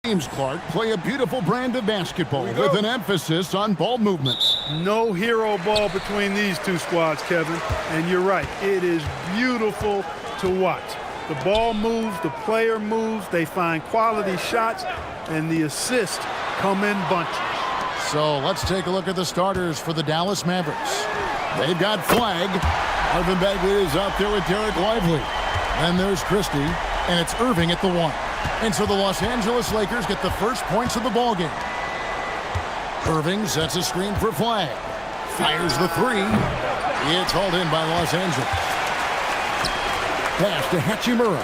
James Clark play a beautiful brand of basketball with an emphasis on ball movements. No hero ball between these two squads, Kevin. And you're right, it is beautiful to watch. The ball moves, the player moves, they find quality shots, and the assists come in bunches. So let's take a look at the starters for the Dallas Mavericks. They've got Flag. Marvin Bagley is out there with Derek Lively. Then there's Christie, and it's Irving at the 1. And so the Los Angeles Lakers get the first points of the ballgame. Irving sets a screen for Flag. Fires the 3. It's hauled in by Los Angeles. Pass to Hachimura.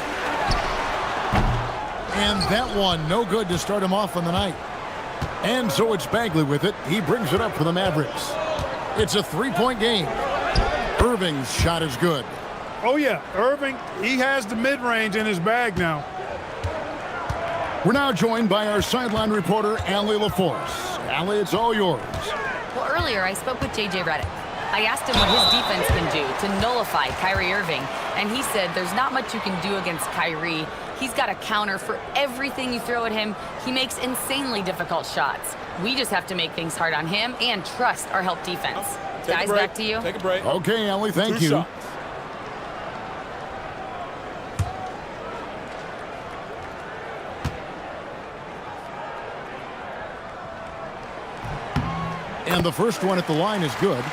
And that one, no good to start him off on the night. And so it's Bagley with it. He brings it up for the Mavericks. It's a 3-point game. Irving's shot is good. Oh, yeah, Irving, he has the mid-range in his bag now. We're now joined by our sideline reporter, Allie LaForce. Allie, it's all yours. Well, earlier I spoke with J.J. Redick. I asked him what his defense can do to nullify Kyrie Irving, and he said there's not much you can do against Kyrie. He's got a counter for everything you throw at him. He makes insanely difficult shots. We just have to make things hard on him and trust our help defense. Guys, back to you. Take a break. Okay, Allie, thank you. Shots. And the first one at the line is good.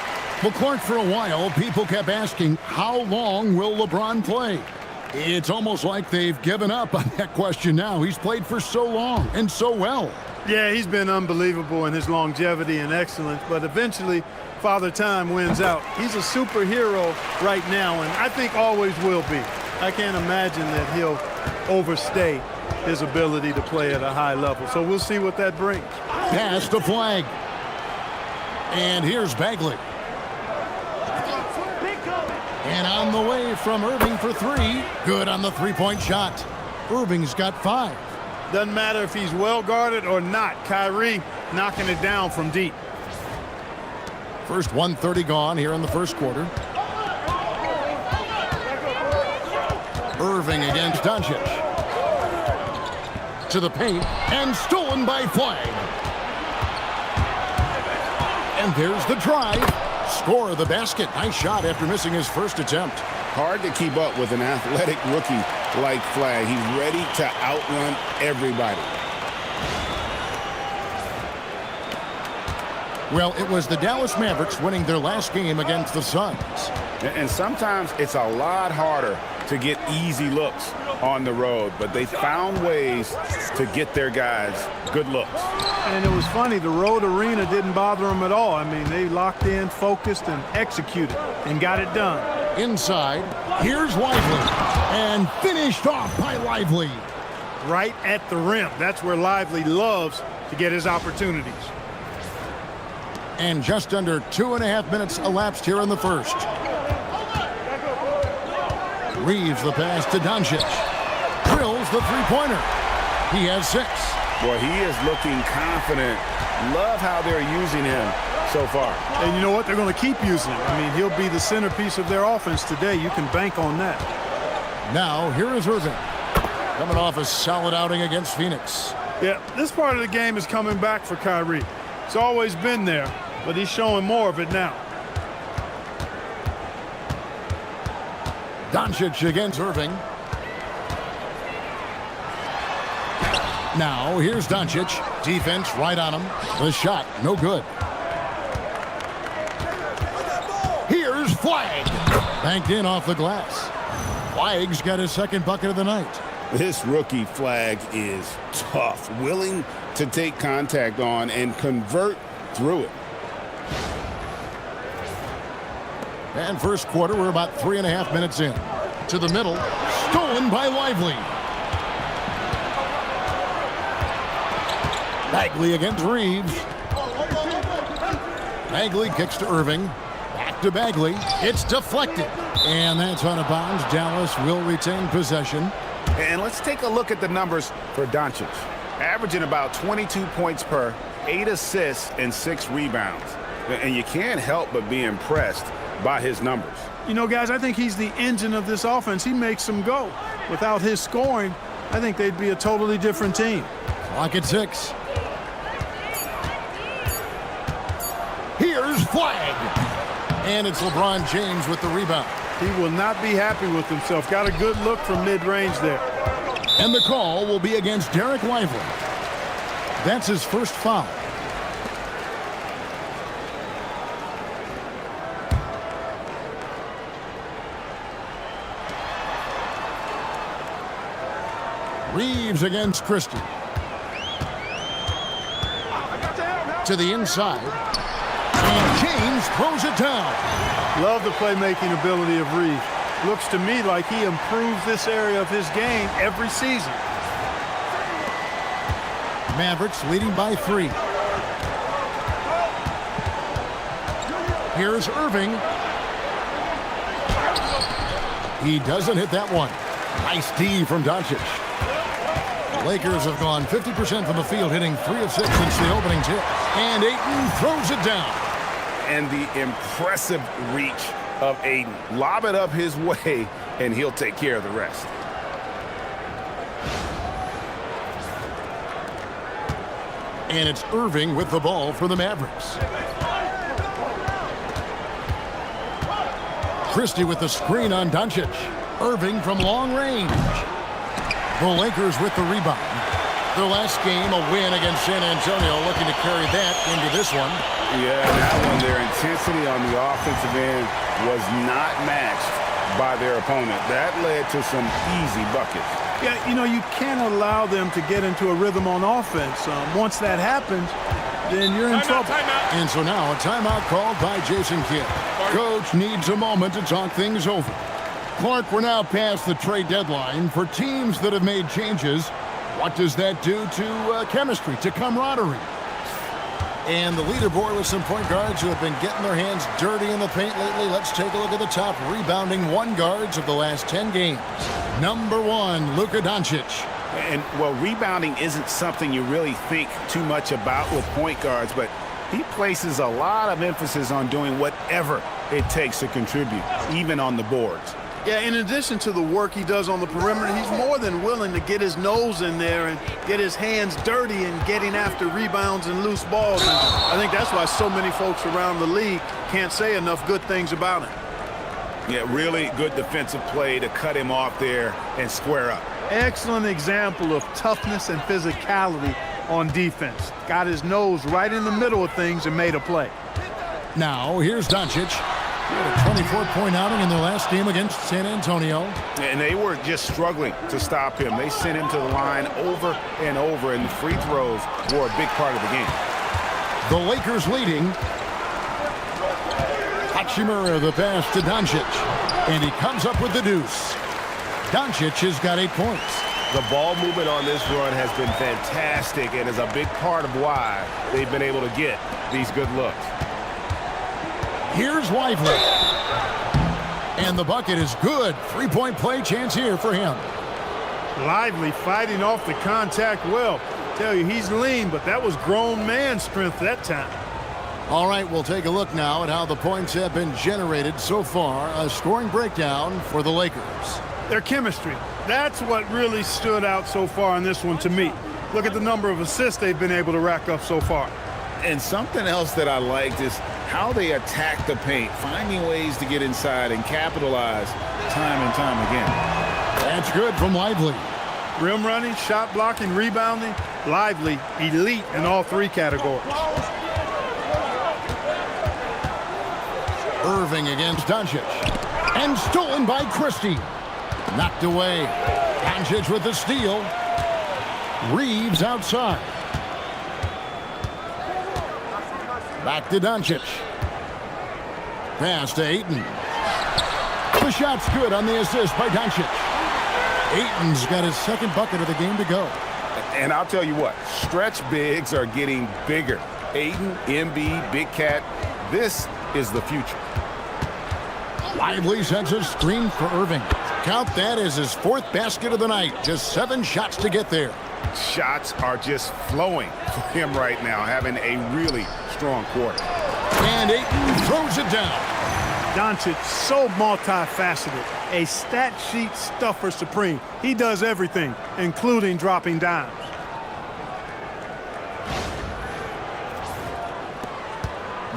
Well, Clark, for a while, people kept asking, how long will LeBron play? It's almost like they've given up on that question now. He's played for so long and so well. Yeah, he's been unbelievable in his longevity and excellence, but eventually Father Time wins out. He's a superhero right now, and I think always will be. I can't imagine that he'll overstay his ability to play at a high level. So we'll see what that brings. Pass to Flag. And here's Bagley. And on the way from Irving for 3. Good on the 3-point shot. Irving's got 5. Doesn't matter if he's well guarded or not. Kyrie knocking it down from deep. First 1:30 gone here in the first quarter. Irving against Doncic. To the paint and stolen by Flag. And there's the drive. Score of the basket. Nice shot after missing his first attempt. Hard to keep up with an athletic rookie like Flag. He's ready to outrun everybody. Well, it was the Dallas Mavericks winning their last game against the Suns. And sometimes it's a lot harder to get easy looks on the road, but they found ways to get their guys good looks. And it was funny, the road arena didn't bother them at all. I mean, they locked in, focused, and executed, and got it done. Inside, here's Lively, and finished off by Lively. Right at the rim. That's where Lively loves to get his opportunities. And just under 2.5 minutes elapsed here in the first. Reeves the pass to Doncic. Drills the three-pointer. He has 6. Boy, he is looking confident. Love how they're using him so far. And you know what? They're going to keep using him. I mean, he'll be the centerpiece of their offense today. You can bank on that. Now, here is Irving. Coming off a solid outing against Phoenix. Yeah, this part of the game is coming back for Kyrie. It's always been there, but he's showing more of it now. Doncic against Irving. Now, here's Doncic. Defense right on him. The shot, no good. Here's Flag. Banked in off the glass. Flag's got his second bucket of the night. This rookie Flag is tough, willing to take contact on and convert through it. And first quarter, we're about 3.5 minutes in. To the middle, stolen by Lively. Bagley against Reeves. Bagley kicks to Irving. Back to Bagley. It's deflected. And that's out of bounds. Dallas will retain possession. And let's take a look at the numbers for Doncic. Averaging about 22 points per, 8 assists, and 6 rebounds. And you can't help but be impressed by his numbers. You know, guys, I think he's the engine of this offense. He makes them go. Without his scoring, I think they'd be a totally different team. Clock at 6. Here's Flag. And it's LeBron James with the rebound. He will not be happy with himself. Got a good look from mid-range there. And the call will be against Derek Lively. That's his first foul. Reeves against Christie. To the inside. And James throws it down. Love the playmaking ability of Reeves. Looks to me like he improves this area of his game every season. Mavericks leading by 3. Here's Irving. He doesn't hit that one. Nice D from Doncic. The Lakers have gone 50% from the field, hitting 3 of 6 since the opening tip. And Ayton throws it down. And the impressive reach of Ayton. Lob it up his way, and he'll take care of the rest. And it's Irving with the ball for the Mavericks. Christie with the screen on Doncic. Irving from long range. The Lakers with the rebound. Their last game, a win against San Antonio, looking to carry that into this one. Yeah, that one, their intensity on the offensive end was not matched by their opponent. That led to some easy buckets. Yeah, you know, you can't allow them to get into a rhythm on offense. Once that happens, then you're in trouble. And so now a timeout called by Jason Kidd. Coach needs a moment to talk things over. Clark, we're now past the trade deadline. For teams that have made changes, what does that do to chemistry, to camaraderie? And the leaderboard with some point guards who have been getting their hands dirty in the paint lately. Let's take a look at the top rebounding one guards of the last 10 games. Number 1, Luka Doncic. And, well, rebounding isn't something you really think too much about with point guards, but he places a lot of emphasis on doing whatever it takes to contribute, even on the boards. Yeah, in addition to the work he does on the perimeter, he's more than willing to get his nose in there and get his hands dirty in getting after rebounds and loose balls. And I think that's why so many folks around the league can't say enough good things about him. Yeah, really good defensive play to cut him off there and square up. Excellent example of toughness and physicality on defense. Got his nose right in the middle of things and made a play. Now, here's Doncic. He had a 24-point outing in their last game against San Antonio. And they were just struggling to stop him. They sent him to the line over and over, and the free throws were a big part of the game. The Lakers leading. Hachimura the pass to Doncic. And he comes up with the deuce. Doncic has got 8 points. The ball movement on this run has been fantastic and is a big part of why they've been able to get these good looks. Here's Lively. And the bucket is good. 3-point play chance here for him. Lively fighting off the contact well. Tell you, he's lean, but that was grown man strength that time. All right, we'll take a look now at how the points have been generated so far. A scoring breakdown for the Lakers. Their chemistry. That's what really stood out so far in this one to me. Look at the number of assists they've been able to rack up so far. And something else that I liked is how they attack the paint, finding ways to get inside and capitalize time and time again. That's good from Lively. Rim running, shot blocking, rebounding. Lively, elite in all 3 categories. Irving against Doncic. And stolen by Christie. Knocked away. Doncic with the steal. Reeves outside. Back to Doncic. Pass to Ayton. The shot's good on the assist by Doncic. Ayton's got his second bucket of the game to go. And I'll tell you what, stretch bigs are getting bigger. Ayton, Embiid, Big Cat, this is the future. Lively sends a screen for Irving. Count that as his 4th basket of the night. Just 7 shots to get there. Shots are just flowing for him right now, having a really strong quarter. And Ayton throws it down. Doncic, so multifaceted. A stat sheet stuffer supreme. He does everything, including dropping dimes.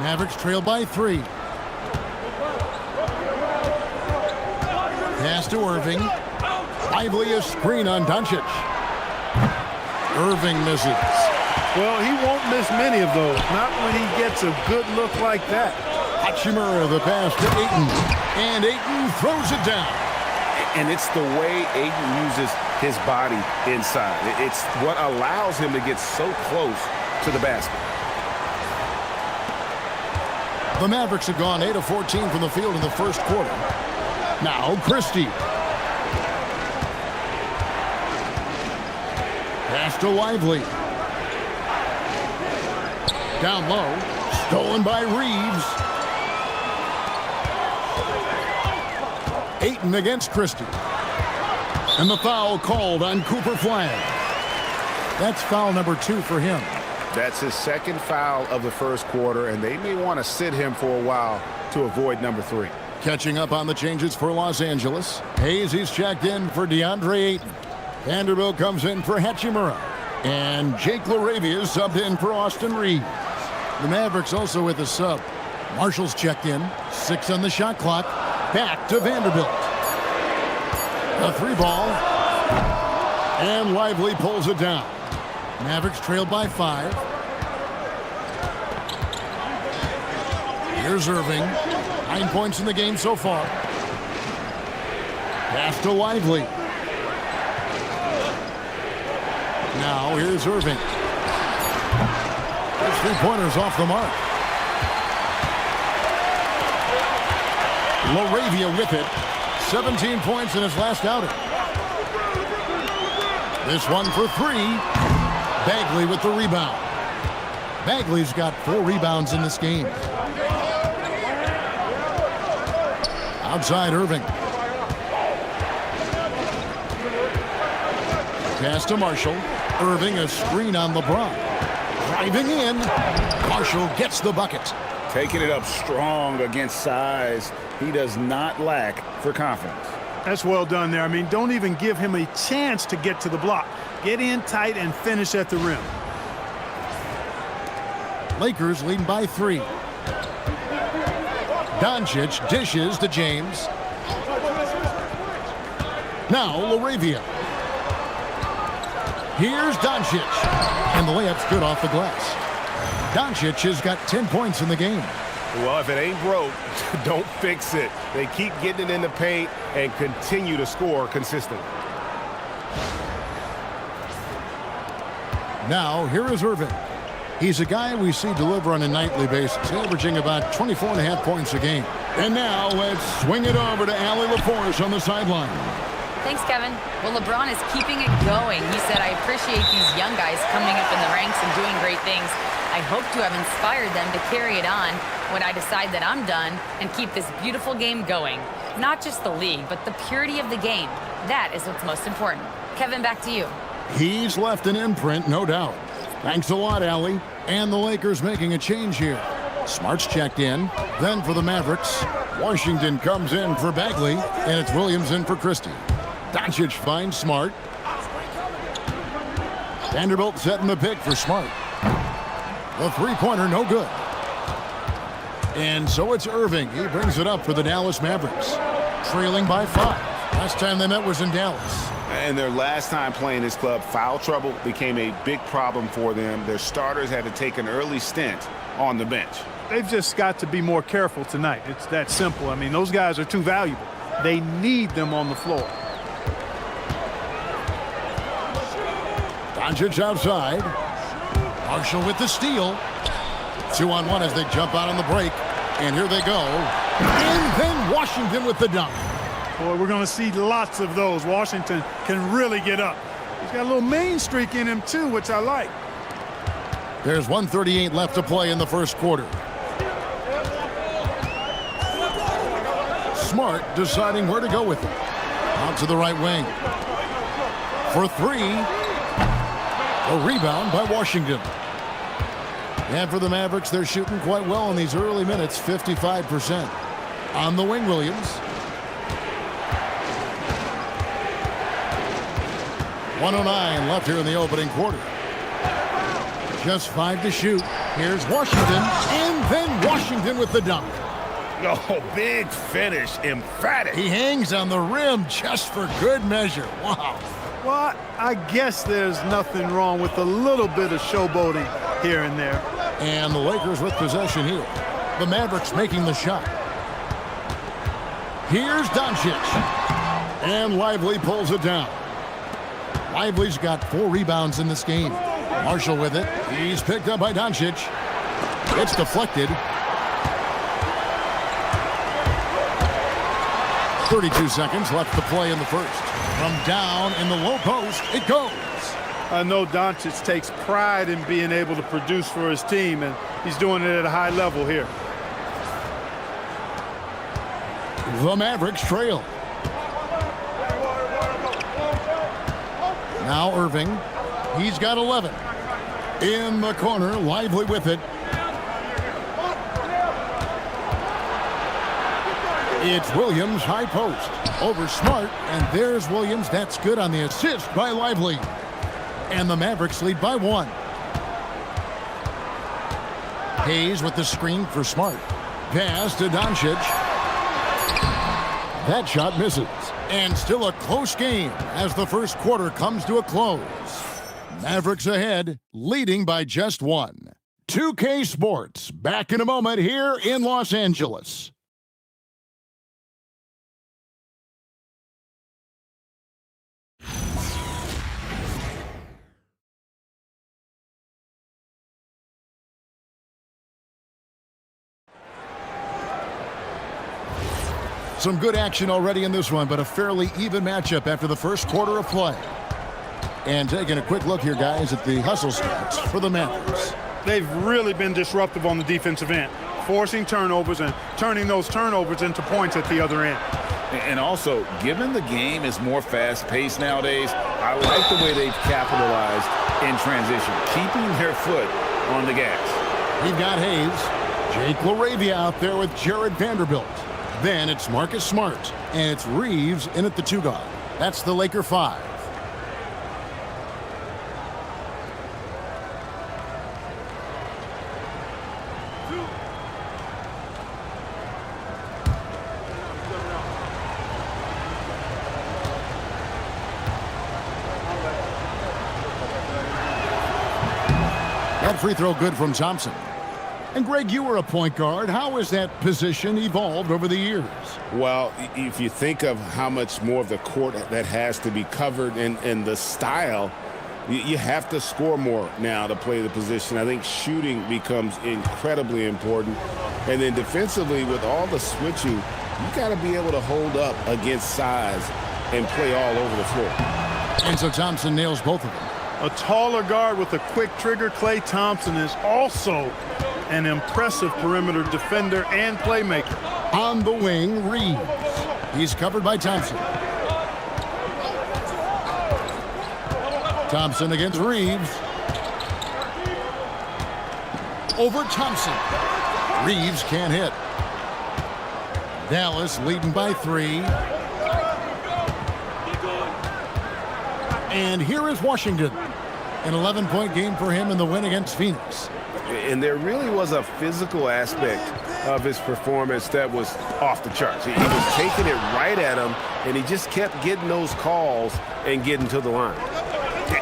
Mavericks trail by 3. Pass to Irving. Lively a screen on Doncic. Irving misses. Well, he won't miss many of those. Not when he gets a good look like that. Hachimura the pass to Ayton. And Ayton throws it down. And it's the way Ayton uses his body inside. It's what allows him to get so close to the basket. The Mavericks have gone 8 of 14 from the field in the first quarter. Now Christie. Pass to Lively. Down low. Stolen by Reeves. Ayton against Christie. And the foul called on Cooper Flag. That's foul number 2 for him. That's his second foul of the first quarter, and they may want to sit him for a while to avoid number 3. Catching up on the changes for Los Angeles. Hayes, he's checked in for DeAndre Ayton. Vanderbilt comes in for Hachimura. And Jake LaRavia is subbed in for Austin Reeves. The Mavericks also with a sub. Marshall's checked in. 6 on the shot clock. Back to Vanderbilt. A 3 ball. And Lively pulls it down. Mavericks trailed by 5. Here's Irving. 9 points in the game so far. Pass to Lively. Now here's Irving. His 3-pointers off the mark. LaRavia with it. 17 points in his last outing. This one for 3. Bagley with the rebound. Bagley's got 4 rebounds in this game. Outside Irving. Pass to Marshall. Irving a screen on LeBron. Driving in. Marshall gets the bucket. Taking it up strong against size. He does not lack for confidence. That's well done there. I mean, don't even give him a chance to get to the block. Get in tight and finish at the rim. Lakers leading by 3. Doncic dishes to James. Now LaRavia. Here's Doncic. And the layup's good off the glass. Doncic has got 10 points in the game. Well, if it ain't broke, don't fix it. They keep getting it in the paint and continue to score consistently. Now, here is Irving. He's a guy we see deliver on a nightly basis, averaging about 24.5 points a game. And now, let's swing it over to Allie LaForce on the sideline. Thanks, Kevin. Well, LeBron is keeping it going. He said, I appreciate these young guys coming up in the ranks and doing great things. I hope to have inspired them to carry it on when I decide that I'm done and keep this beautiful game going. Not just the league, but the purity of the game. That is what's most important. Kevin, back to you. He's left an imprint, no doubt. Thanks a lot, Allie. And the Lakers making a change here. Smart's checked in. Then for the Mavericks, Washington comes in for Bagley, and it's Williams in for Christie. Doncic finds Smart. Vanderbilt setting the pick for Smart. The 3-pointer, no good. And so it's Irving. He brings it up for the Dallas Mavericks. Trailing by 5. Last time they met was in Dallas. And their last time playing this club, foul trouble became a big problem for them. Their starters had to take an early stint on the bench. They've just got to be more careful tonight. It's that simple. I mean, those guys are too valuable. They need them on the floor. Doncic outside. Marshall with the steal. 2-on-1 as they jump out on the break. And here they go. And then Washington with the dunk. Boy, we're going to see lots of those. Washington can really get up. He's got a little main streak in him, too, which I like. There's 1:38 left to play in the first quarter. Smart deciding where to go with it. Out to the right wing. For 3. A rebound by Washington. And for the Mavericks, they're shooting quite well in these early minutes, 55%. On the wing, Williams. 1:09 left here in the opening quarter. Just 5 to shoot. Here's Washington, and then Washington with the dunk. Oh, big finish, emphatic. He hangs on the rim just for good measure. Wow. Well, I guess there's nothing wrong with a little bit of showboating here and there. And the Lakers with possession here. The Mavericks making the shot. Here's Doncic. And Lively pulls it down. Lively's got 4 rebounds in this game. Marshall with it. He's picked up by Doncic. It's deflected. 32 seconds left to play in the first. From down in the low post, it goes. I know Doncic takes pride in being able to produce for his team, and he's doing it at a high level here. The Mavericks trail. Now Irving. He's got 11. In the corner, Lively with it. It's Williams, high post. Over Smart, and there's Williams. That's good on the assist by Lively. And the Mavericks lead by 1. Hayes with the screen for Smart. Pass to Doncic. That shot misses. And still a close game as the first quarter comes to a close. Mavericks ahead, leading by just 1. 2K Sports, back in a moment here in Los Angeles. Some good action already in this one, but a fairly even matchup after the first quarter of play. And taking a quick look here, guys, at the hustle stats for the Mavericks. They've really been disruptive on the defensive end, forcing turnovers and turning those turnovers into points at the other end. And also, given the game is more fast-paced nowadays, I like the way they've capitalized in transition, keeping their foot on the gas. We've got Hayes, Jake LaRavia out there with Jared Vanderbilt. Then it's Marcus Smart, and it's Reeves in at the 2 guard. That's the Laker 5. That free throw good from Thompson. And Greg, you were a point guard. How has that position evolved over the years? Well, if you think of how much more of the court that has to be covered and the style, you have to score more now to play the position. I think shooting becomes incredibly important. And then defensively, with all the switching, you got to be able to hold up against size and play all over the floor. And so Thompson nails both of them. A taller guard with a quick trigger, Klay Thompson, is also an impressive perimeter defender and playmaker. On the wing, Reeves. He's covered by Thompson. Thompson against Reeves. Over Thompson. Reeves can't hit. Dallas leading by 3. And here is Washington. An 11-point game for him in the win against Phoenix. And there really was a physical aspect of his performance that was off the charts. He was taking it right at him, and he just kept getting those calls and getting to the line.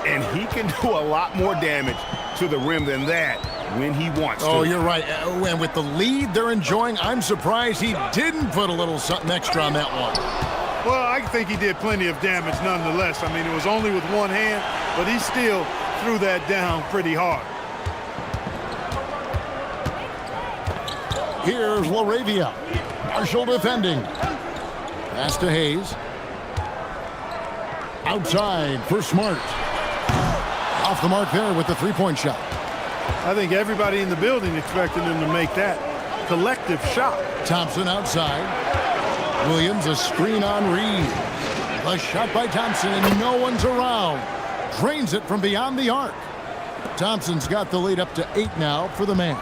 And he can do a lot more damage to the rim than that when he wants to. Oh, you're right. And with the lead they're enjoying, I'm surprised he didn't put a little something extra on that one. Well, I think he did plenty of damage nonetheless. I mean, it was only with one hand, but he still threw that down pretty hard. Here's LaRavia. Marshall defending. Pass to Hayes. Outside for Smart. Off the mark there with the three-point shot. I think everybody in the building expected him to make that collective shot. Thompson outside. Williams a screen on Reeves. A shot by Thompson and no one's around. Drains it from beyond the arc. Thompson's got the lead up to 8 now for the Mavs.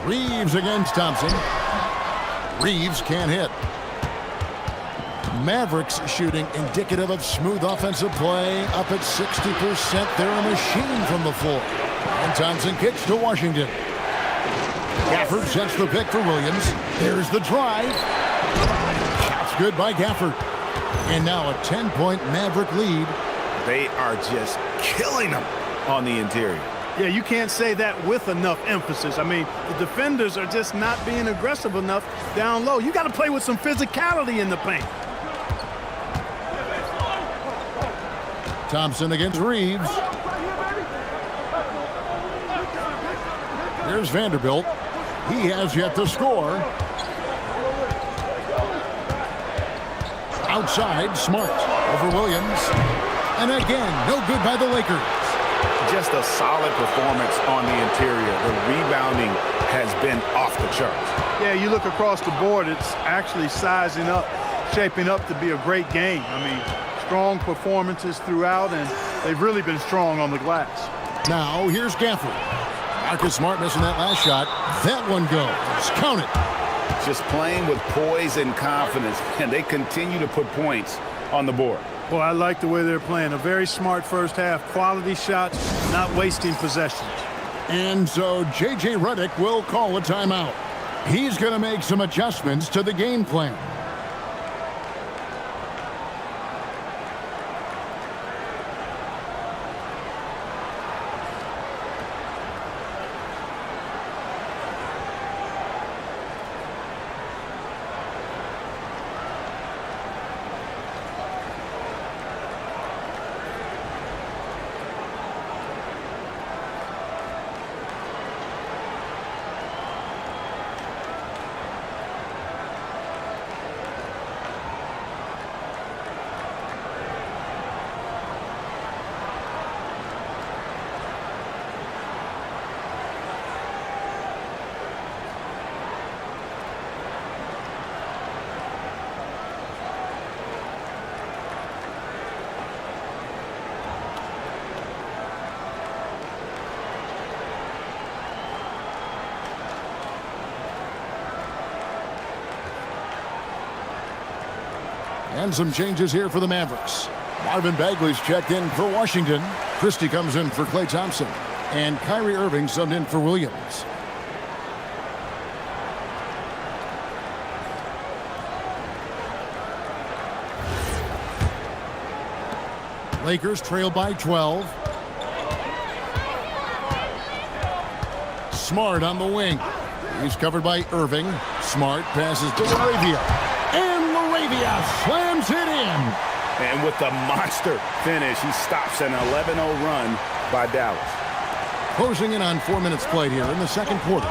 Reeves against Thompson. Reeves can't hit. Mavericks shooting indicative of smooth offensive play, up at 60%. They're a machine from the floor. And Thompson kicks to Washington. Gafford sets the pick for Williams. There's the drive. Shot's good by Gafford. And now a 10-point Maverick lead. They are just killing them on the interior. Yeah, you can't say that with enough emphasis. I mean, the defenders are just not being aggressive enough down low. You got to play with some physicality in the paint. Thompson against Reeves. Here's Vanderbilt. He has yet to score. Outside, Smart over Williams. And again, no good by the Lakers. Just a solid performance on the interior. The rebounding has been off the charts. Yeah, you look across the board, it's actually sizing up, shaping up to be a great game. I mean, strong performances throughout, and they've really been strong on the glass. Now, here's Gafford. Marcus Smart missing that last shot. That one goes. Count it. Just playing with poise and confidence, and they continue to put points on the board. Well, I like the way they're playing. A very smart first half. Quality shots, not wasting possessions. And so J.J. Redick will call a timeout. He's going to make some adjustments to the game plan. And some changes here for the Mavericks. Marvin Bagley's checked in for Washington. Christie comes in for Klay Thompson. And Kyrie Irving subbed in for Williams. Lakers trail by 12. Smart on the wing. He's covered by Irving. Smart passes to Laravia. And Laravia slams it in. And with the monster finish, he stops an 11-0 run by Dallas. Closing in on 4 minutes played here in the second quarter.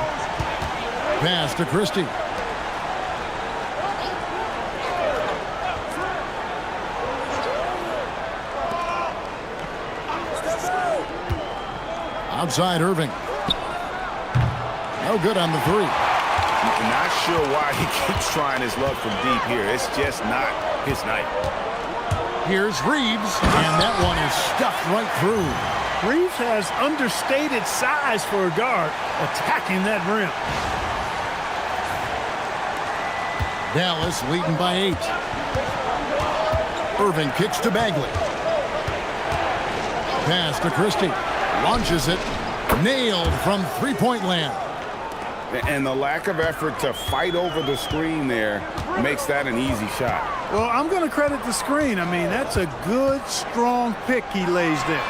Pass to Christie. Outside Irving. No good on the three. Not sure why he keeps trying his luck from deep here. It's just not his night. Here's Reeves, and that one is stuffed right through. Reeves has understated size for a guard attacking that rim. Dallas leading by 8. Irving kicks to Bagley. Pass to Christie. Launches it. Nailed from three-point land. And the lack of effort to fight over the screen there makes that an easy shot. Well, I'm going to credit the screen. I mean, that's a good, strong pick he lays there.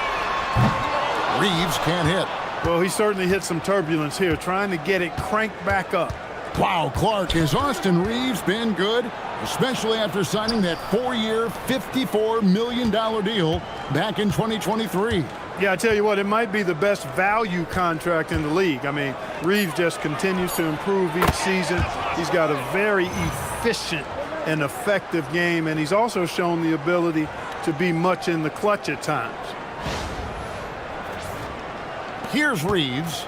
Reeves can't hit. Well, he certainly hit some turbulence here, trying to get it cranked back up. Wow, Clark, has Austin Reeves been good? Especially after signing that 4-year, $54 million deal back in 2023. Yeah, I tell you what, it might be the best value contract in the league. I mean, Reeves just continues to improve each season. He's got a very efficient and effective game, and he's also shown the ability to be much in the clutch at times. Here's Reeves.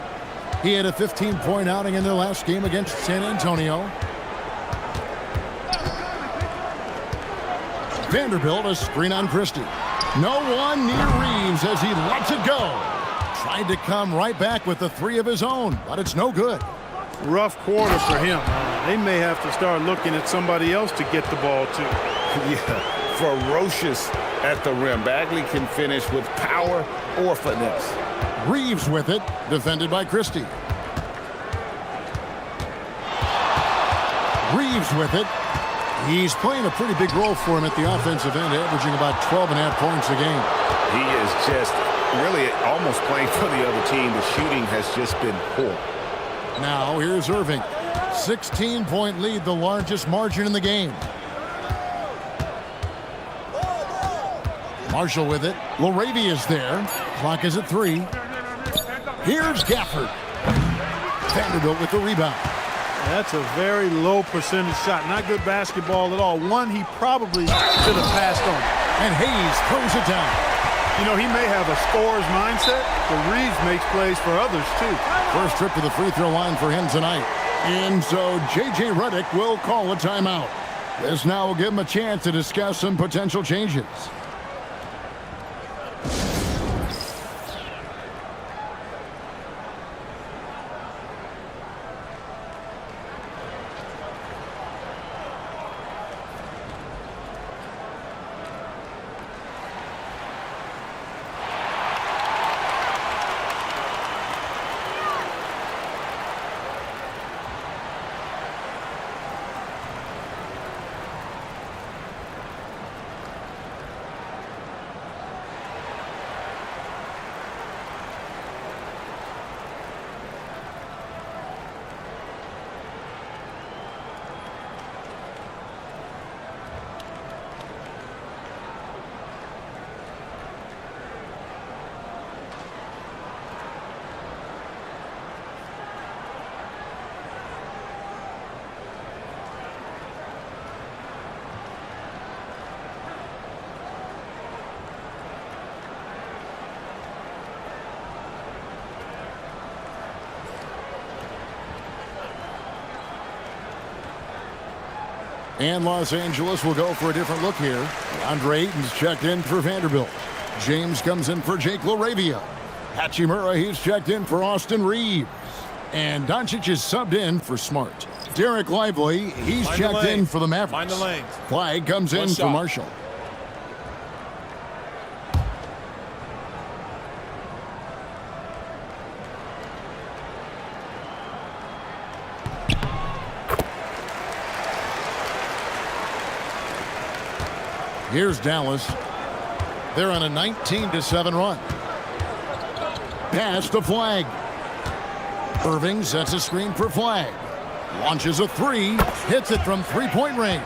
He had a 15-point outing in their last game against San Antonio. Vanderbilt, a screen on Christie. No one near Reeves as he lets it go. Tried to come right back with the three of his own, but it's no good. Rough quarter for him. They may have to start looking at somebody else to get the ball to. Yeah, ferocious at the rim. Bagley can finish with power or finesse. Reeves with it, defended by Christie. Reeves with it. He's playing a pretty big role for him at the offensive end, averaging about 12.5 points a game. He is just really almost playing for the other team. The shooting has just been poor. Now here's Irving. 16-point lead, the largest margin in the game. Marshall with it. Laravia's there. Clock is at 3. Here's Gafford. Vanderbilt with the rebound. That's a very low percentage shot. Not good basketball at all. One he probably should have passed on. And Hayes throws it down. You know, he may have a scorer's mindset, but Reeves makes plays for others, too. First trip to the free throw line for him tonight. And so J.J. Redick will call a timeout. This now will give him a chance to discuss some potential changes. And Los Angeles will go for a different look here. Andre Ayton's checked in for Vanderbilt. James comes in for Jake LaRavia. Hachimura, he's checked in for Austin Reeves. And Doncic is subbed in for Smart. Derek Lively, he's checked in for the Mavericks. Find the lanes. Flag comes in for Marshall. Here's Dallas. They're on a 19-7 run. Pass to Flag. Irving sets a screen for Flag. Launches a 3. Hits it from three-point range.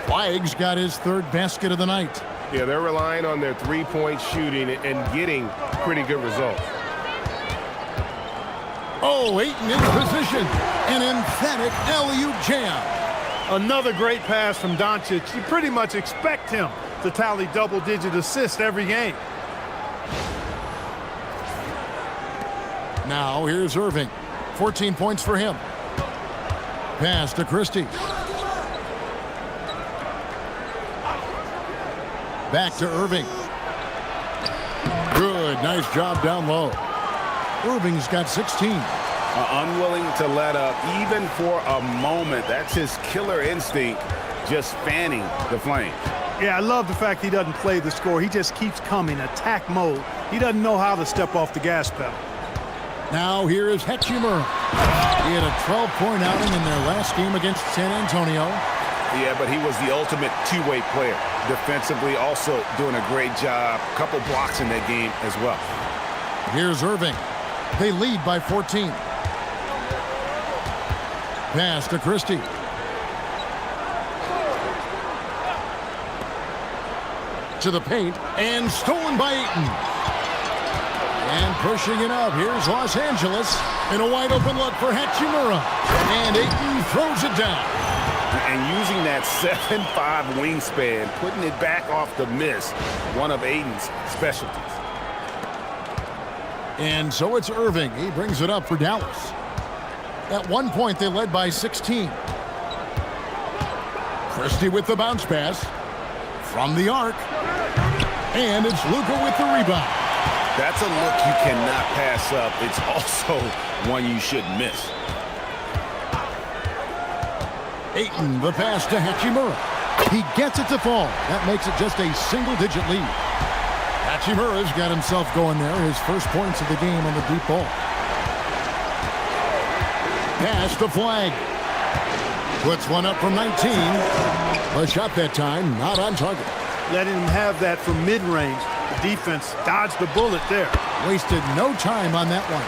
Flag's got his third basket of the night. Yeah, they're relying on their three-point shooting and getting pretty good results. Oh, Ayton in position. An emphatic alley-oop jam. Another great pass from Doncic. You pretty much expect him to tally double-digit assists every game. Now here's Irving. 14 points for him. Pass to Christie. Back to Irving. Good, nice job down low. Irving's got 16. Unwilling to let up even for a moment. That's his killer instinct, just fanning the flame. Yeah, I love the fact he doesn't play the score. He just keeps coming, attack mode. He doesn't know how to step off the gas pedal. Now here is Hachimura. He had a 12-point outing in their last game against San Antonio. Yeah, but he was the ultimate two-way player. Defensively, also doing a great job. A couple blocks in that game as well. Here's Irving. They lead by 14. Pass to Christie. To the paint, and stolen by Ayton. And pushing it up, here's Los Angeles. In a wide open look for Hachimura. And Ayton throws it down. And using that 7'5" wingspan, putting it back off the miss, one of Ayton's specialties. And so it's Irving. He brings it up for Dallas. At one point, they led by 16. Christie with the bounce pass. From the arc. And it's Luka with the rebound. That's a look you cannot pass up. It's also one you should miss. Ayton, the pass to Hachimura. He gets it to fall. That makes it just a single-digit lead. Hachimura's got himself going there. His first points of the game on the deep ball. Pass to Flag. Puts one up from 19. A shot that time, not on target. Letting him have that from mid-range. The defense dodged the bullet there. Wasted no time on that one.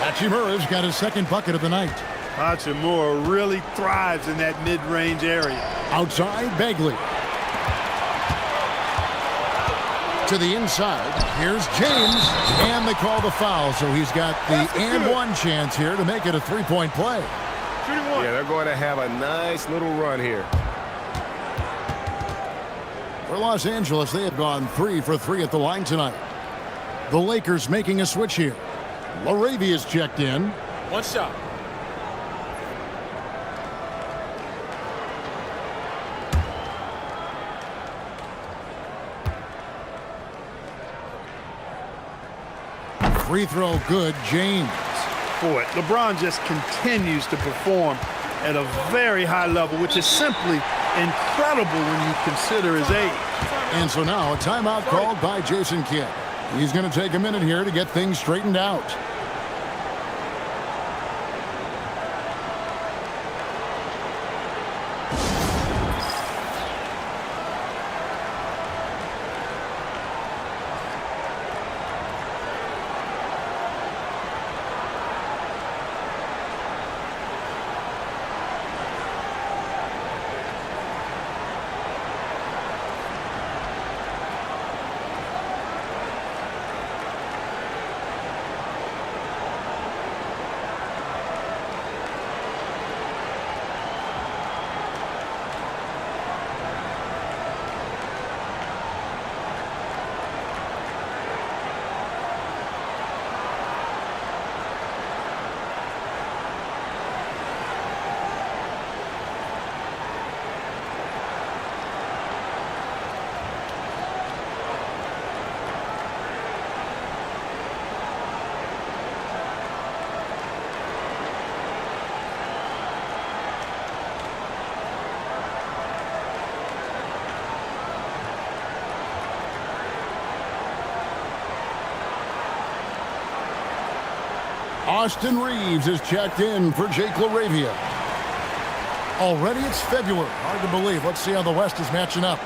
Hachimura's got his second bucket of the night. Hachimura really thrives in that mid-range area. Outside, Bagley. To the inside. Here's James. And they call the foul, so he's got the and one chance here to make it a three-point play. Yeah, they're going to have a nice little run here. For Los Angeles, they have gone 3 for 3 at the line tonight. The Lakers making a switch here. Laravia's checked in. One shot. Free throw good, James. Boy, LeBron just continues to perform at a very high level, which is simply incredible when you consider his age. And so now a timeout called by Jason Kidd. He's going to take a minute here to get things straightened out. Austin Reeves is checked in for Jake LaRavia. Already it's February. Hard to believe. Let's see how the West is matching up.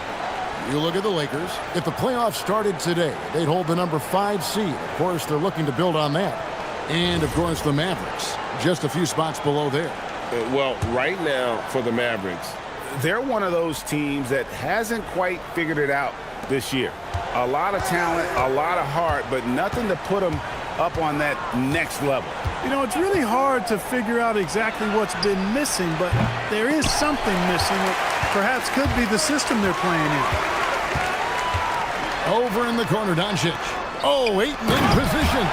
You look at the Lakers. If the playoffs started today, they'd hold the number 5 seed. Of course, they're looking to build on that. And, of course, the Mavericks, just a few spots below there. Well, right now for the Mavericks, They're one of those teams that hasn't quite figured it out this year. A lot of talent, a lot of heart, but nothing to put them up on that next level. You know, it's really hard to figure out exactly what's been missing, but there is something missing that perhaps could be the system they're playing in. Over in the corner, Doncic. Oh, Ayton in position.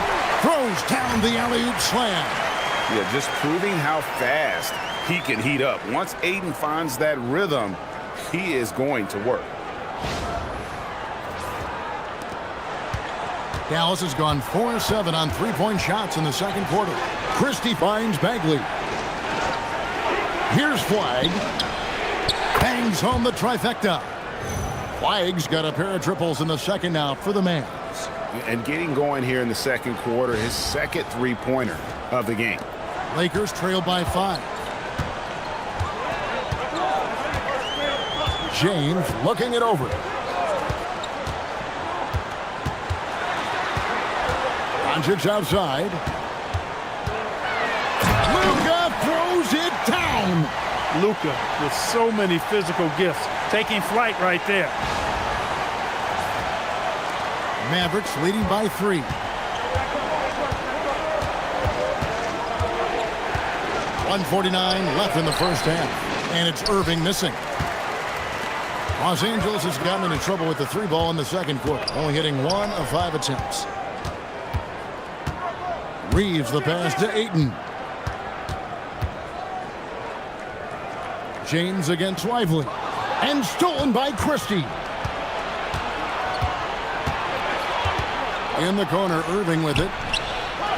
Throws down the alley-oop slam. Yeah, just proving how fast he can heat up. Once Ayton finds that rhythm, he is going to work. Dallas has gone 4-7 on three-point shots in the second quarter. Christie finds Bagley. Here's Flag. Bangs home the trifecta. Flag's got a pair of triples in the second now for the Mavs. And getting going here in the second quarter, his second three-pointer of the game. Lakers trail by 5. James looking it over. Doncic outside. Luka throws it down. Luka with so many physical gifts, taking flight right there. Mavericks leading by 3. 1:49 left in the first half, and it's Irving missing. Los Angeles has gotten into trouble with the 3 ball in the second quarter, only hitting 1 of 5 attempts. Reeves the pass to Ayton. James against Lively. And stolen by Christie. In the corner, Irving with it.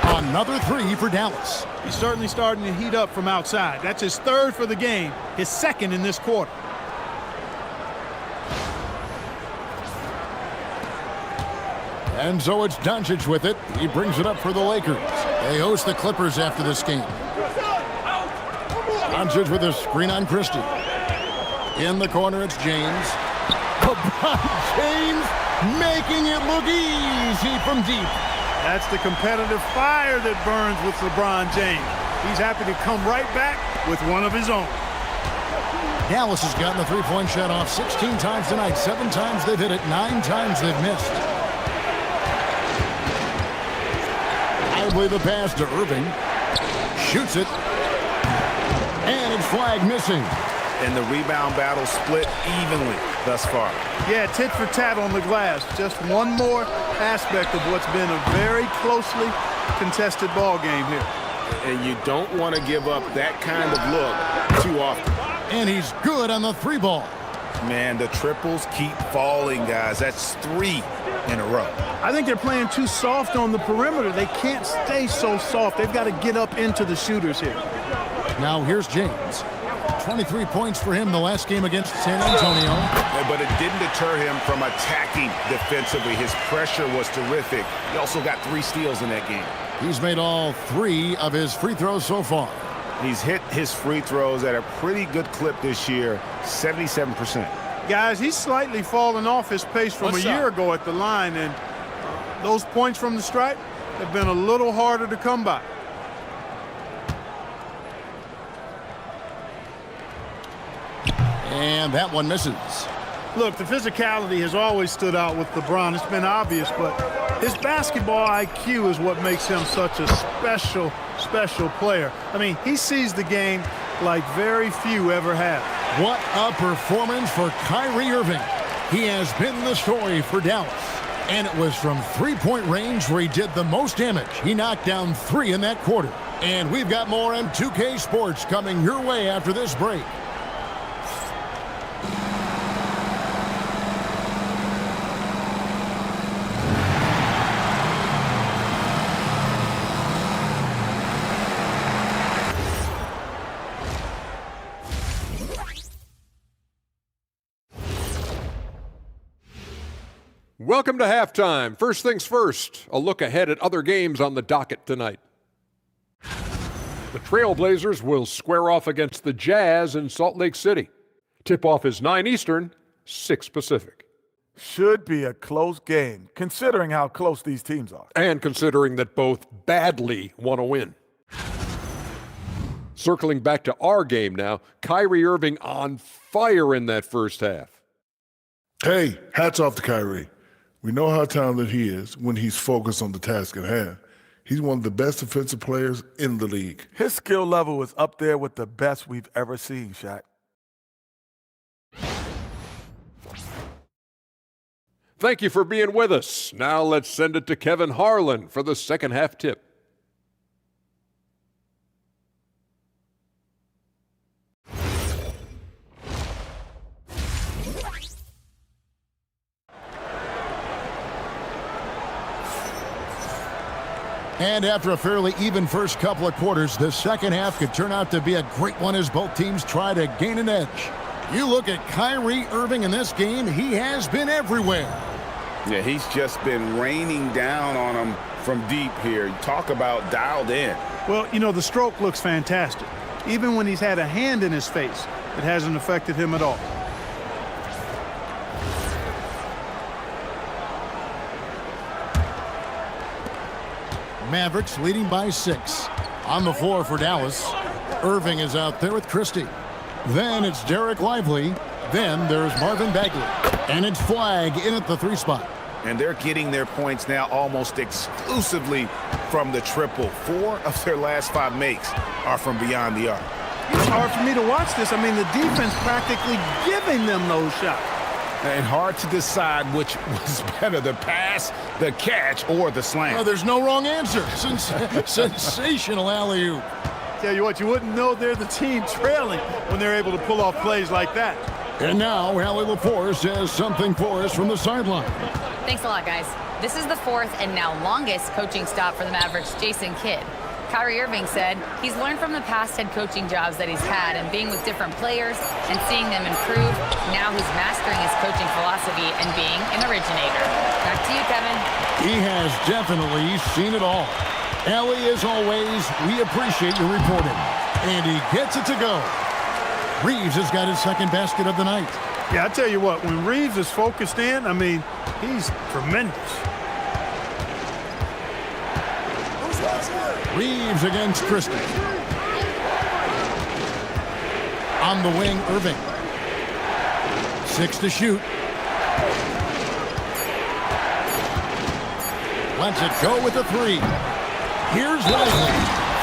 Another 3 for Dallas. He's certainly starting to heat up from outside. That's his 3rd for the game, his 2nd in this quarter. And so it's Doncic with it. He brings it up for the Lakers. They host the Clippers after this game. Doncic with a screen on Christie. In the corner, it's James. LeBron James making it look easy from deep. That's the competitive fire that burns with LeBron James. He's happy to come right back with one of his own. Dallas has gotten the three-point shot off 16 times tonight. 7 times they've hit it, 9 times they've missed. Idly the pass to Irving. Shoots it. And it's flag missing. And the rebound battle split evenly thus far. Yeah, tit for tat on the glass. Just one more aspect of what's been a very closely contested ball game here. And you don't want to give up that kind of look too often. And he's good on the 3 ball. Man, the triples keep falling, guys. That's 3 in a row. I think they're playing too soft on the perimeter. They can't stay so soft. They've got to get up into the shooters here. Now here's James. 23 points for him the last game against San Antonio. But it didn't deter him from attacking defensively. His pressure was terrific. He also got 3 steals in that game. He's made all 3 of his free throws so far. He's hit his free throws at a pretty good clip this year, 77%. Guys, he's slightly fallen off his pace from a year ago at the line, and those points from the stripe have been a little harder to come by. And that one misses. Look, the physicality has always stood out with LeBron. It's been obvious, but his basketball IQ is what makes him such a special player. I mean, he sees the game like very few ever have. What a performance for Kyrie Irving. He has been the story for Dallas. And it was from three-point range where he did the most damage. He knocked down 3 in that quarter. And we've got more on 2K Sports coming your way after this break. Welcome to halftime. First things first, a look ahead at other games on the docket tonight. The Trailblazers will square off against the Jazz in Salt Lake City. Tip-off is 9 Eastern, 6 Pacific. Should be a close game, considering how close these teams are. And considering that both badly want to win. Circling back to our game now, Kyrie Irving on fire in that first half. Hey, hats off to Kyrie. We know how talented he is when he's focused on the task at hand. He's one of the best defensive players in the league. His skill level is up there with the best we've ever seen, Shaq. Thank you for being with us. Now let's send it to Kevin Harlan for the second half tip. And after a fairly even first couple of quarters, the second half could turn out to be a great one as both teams try to gain an edge. You look at Kyrie Irving in this game, he has been everywhere. Yeah, he's just been raining down on him from deep here. You talk about dialed in. Well, you know, the stroke looks fantastic. Even when he's had a hand in his face, it hasn't affected him at all. Mavericks leading by 6. On the floor for Dallas, Irving is out there with Christie. Then it's Derek Lively. Then there's Marvin Bagley. And it's Flag in at the 3 spot. And they're getting their points now almost exclusively from the triple. 4 of their last 5 makes are from beyond the arc. It's hard for me to watch this. I mean, the defense practically giving them those shots. And hard to decide which was better, the pass, the catch, or the slam. Oh, there's no wrong answer. Sensational alley-oop. Tell you what, you wouldn't know they're the team trailing when they're able to pull off plays like that. And now, Hallie LaForce has something for us from the sideline. Thanks a lot, guys. This is the 4th and now longest coaching stop for the Mavericks, Jason Kidd. Kyrie Irving said he's learned from the past head coaching jobs that he's had and being with different players and seeing them improve. Now he's mastering his coaching philosophy and being an originator. Back to you, Kevin. He has definitely seen it all. Ellie, as always, we appreciate your reporting. And he gets it to go. Reeves has got his second basket of the night. Yeah, I tell you what, when Reeves is focused in, I mean, he's tremendous. Reeves against Christie. On the wing, Irving. 6 to shoot. Lets it go with the 3. Here's Lively.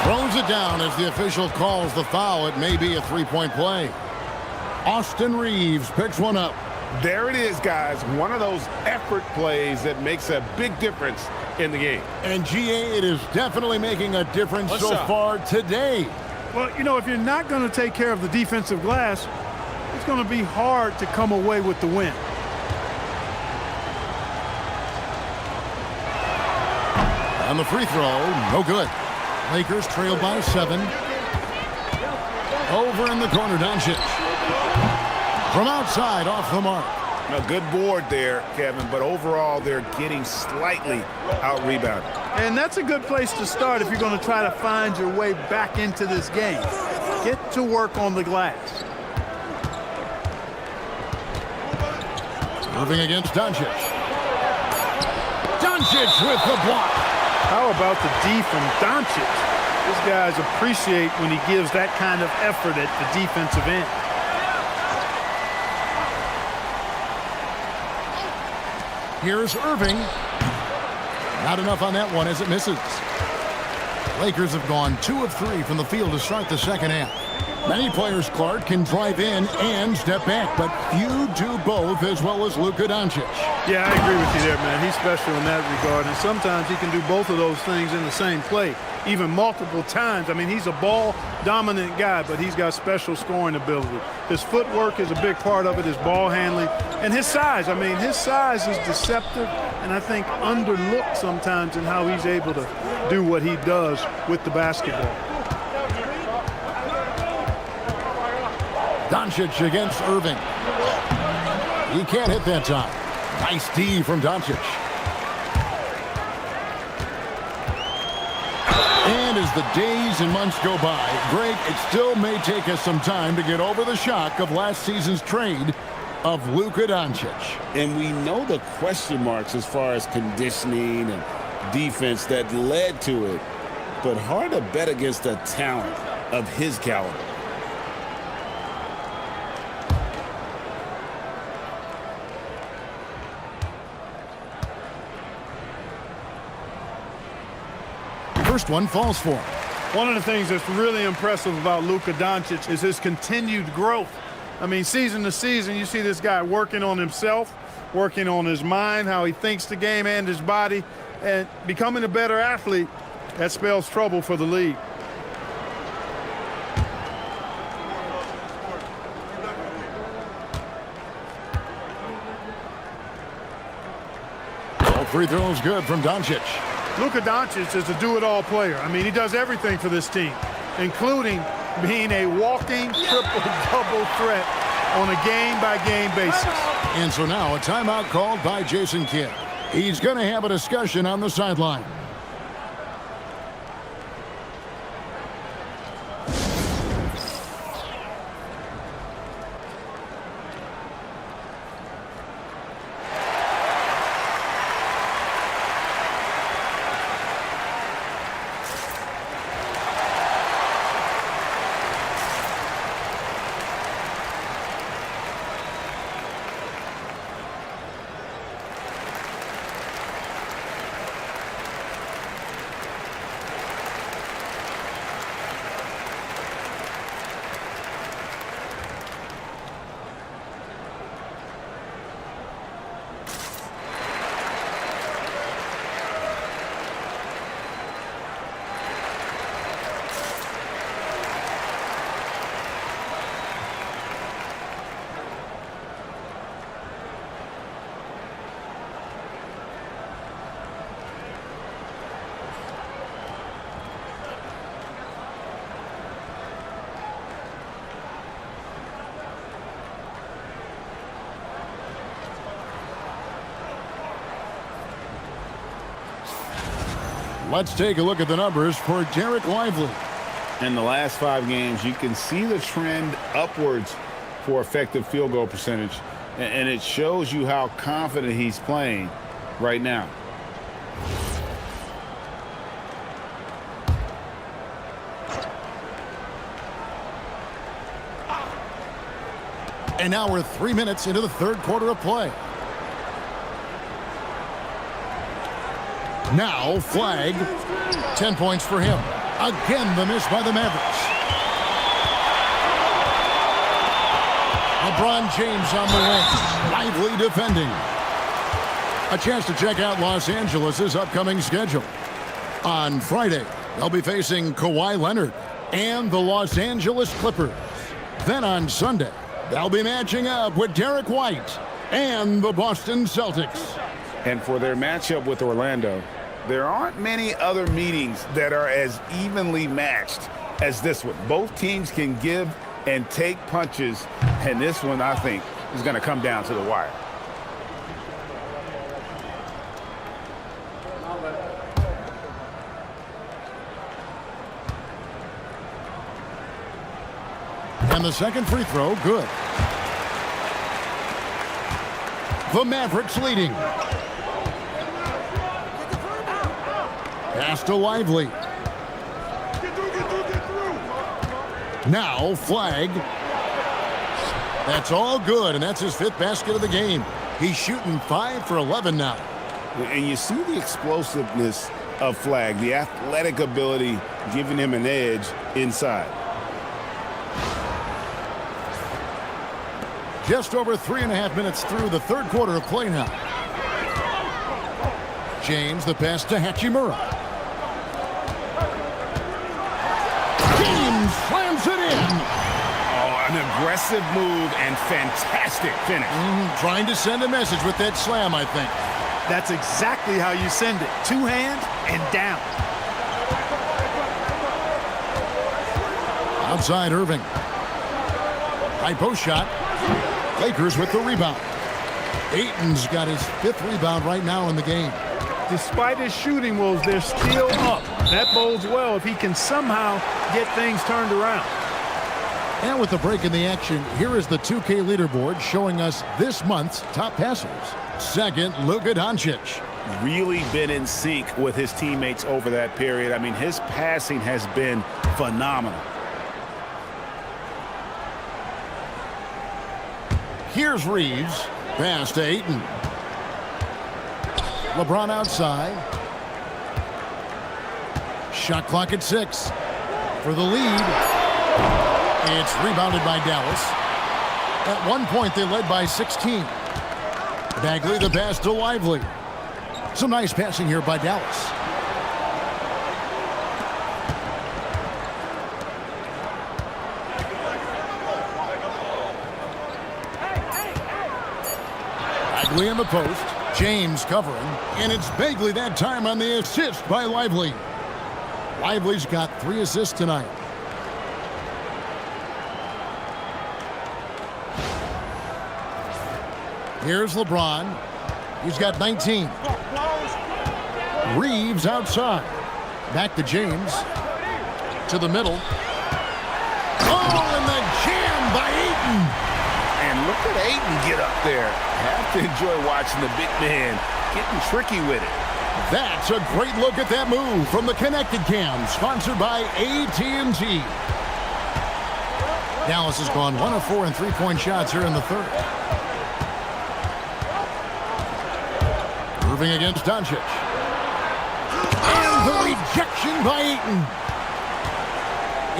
Throws it down as the official calls the foul. It may be a three-point play. Austin Reeves picks one up. There it is, guys. One of those effort plays that makes a big difference in the game. And GA, it is definitely making a difference so far today. Well, you know, if you're not going to take care of the defensive glass, it's going to be hard to come away with the win. And the free throw, no good. Lakers trail by 7. Over in the corner, Doncic. From outside, off the mark. A good board there, Kevin, but overall they're getting slightly out-rebounded. And that's a good place to start if you're going to try to find your way back into this game. Get to work on the glass. Moving against Doncic. Doncic with the block. How about the D from Doncic? These guys appreciate when he gives that kind of effort at the defensive end. Here's Irving. Not enough on that one as it misses. Lakers have gone 2 of 3 from the field to start the second half. Many players, Clark, can drive in and step back, but few do both as well as Luka Doncic. Yeah, I agree with you there, man. He's special in that regard, and sometimes he can do both of those things in the same play, even multiple times. I mean, he's a ball-dominant guy, but he's got special scoring ability. His footwork is a big part of it, his ball handling, and his size. I mean, his size is deceptive and I think underlooked sometimes in how he's able to do what he does with the basketball. Doncic against Irving. He can't hit that time. Nice D from Doncic. And as the days and months go by, Greg, it still may take us some time to get over the shock of last season's trade of Luka Doncic. And we know the question marks as far as conditioning and defense that led to it, but hard to bet against a talent of his caliber. First one falls for him. One of the things that's really impressive about Luka Doncic is his continued growth. I mean, season to season, you see this guy working on himself, working on his mind, how he thinks the game and his body, and becoming a better athlete. That spells trouble for the league. All free throws good from Doncic. Luka Doncic is a do-it-all player. I mean, he does everything for this team, including being a walking triple-double threat on a game-by-game basis. And so now a timeout called by Jason Kidd. He's going to have a discussion on the sideline. Let's take a look at the numbers for Derek Lively. In the last 5 games, you can see the trend upwards for effective field goal percentage, and it shows you how confident he's playing right now. And now we're 3 minutes into the third quarter of play. Now, flag. 10 points for him. Again, the miss by the Mavericks. LeBron James on the wing. Lively defending. A chance to check out Los Angeles' upcoming schedule. On Friday, they'll be facing Kawhi Leonard and the Los Angeles Clippers. Then on Sunday, they'll be matching up with Derek White and the Boston Celtics. And for their matchup with Orlando, there aren't many other meetings that are as evenly matched as this one. Both teams can give and take punches, and this one, I think, is going to come down to the wire. And the second free throw, good. The Mavericks leading. Pass to Lively. Now, flag. That's all good, and that's his 5th basket of the game. He's shooting 5 for 11 now. And you see the explosiveness of Flag, the athletic ability giving him an edge inside. Just over 3.5 minutes through the third quarter of play now. James, the pass to Hachimura. James slams it in. Oh, an aggressive move and fantastic finish. Trying to send a message with that slam, I think. That's exactly how you send it. 2 hands and down. Outside Irving. High post shot. Lakers with the rebound. Ayton's got his 5th rebound right now in the game. Despite his shooting woes, they're still up. That bodes well if he can somehow get things turned around. And with the break in the action, here is the 2K leaderboard showing us this month's top passers. Second, Luka Doncic. Really been in sync with his teammates over that period. I mean, his passing has been phenomenal. Here's Reeves. Pass to Ayton. LeBron outside. Shot clock at 6. For the lead. It's rebounded by Dallas. At one point, they led by 16. Bagley the pass to Lively. Some nice passing here by Dallas. Bagley in the post. James covering. And it's Bagley that time on the assist by Lively. Lively's got 3 assists tonight. Here's LeBron. He's got 19. Reeves outside. Back to James. To the middle. Oh, and the jam by Ayton. And look at Ayton get up there. Have to enjoy watching the big man getting tricky with it. That's a great look at that move from the Connected Cam, sponsored by AT&T. Dallas has gone 1 of 4 in three-point shots here in the third. Irving against Doncic. And the rejection by Ayton.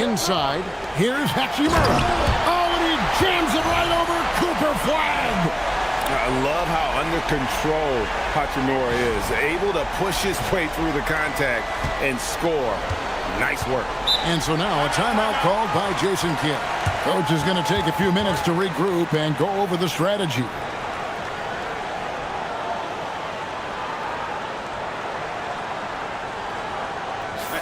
Inside, here's Hachimura. Oh, and he jams it right over Cooper Flag. I love how under control Hachimura is. Able to push his way through the contact and score. Nice work. And so now a timeout called by Jason Kidd. Coach is going to take a few minutes to regroup and go over the strategy.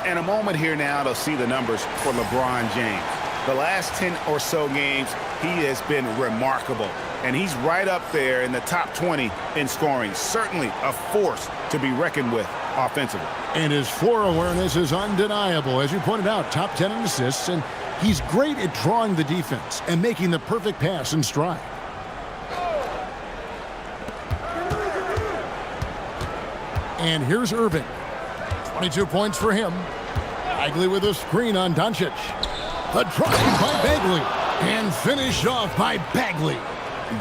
And a moment here now to see the numbers for LeBron James. The last 10 or so games, he has been remarkable. And he's right up there in the top 20 in scoring. Certainly a force to be reckoned with offensively. And his floor awareness is undeniable. As you pointed out, top 10 in assists, and he's great at drawing the defense and making the perfect pass in stride. And here's Irving. 22 points for him. Bagley with a screen on Doncic. The drive by Bagley. And finished off by Bagley.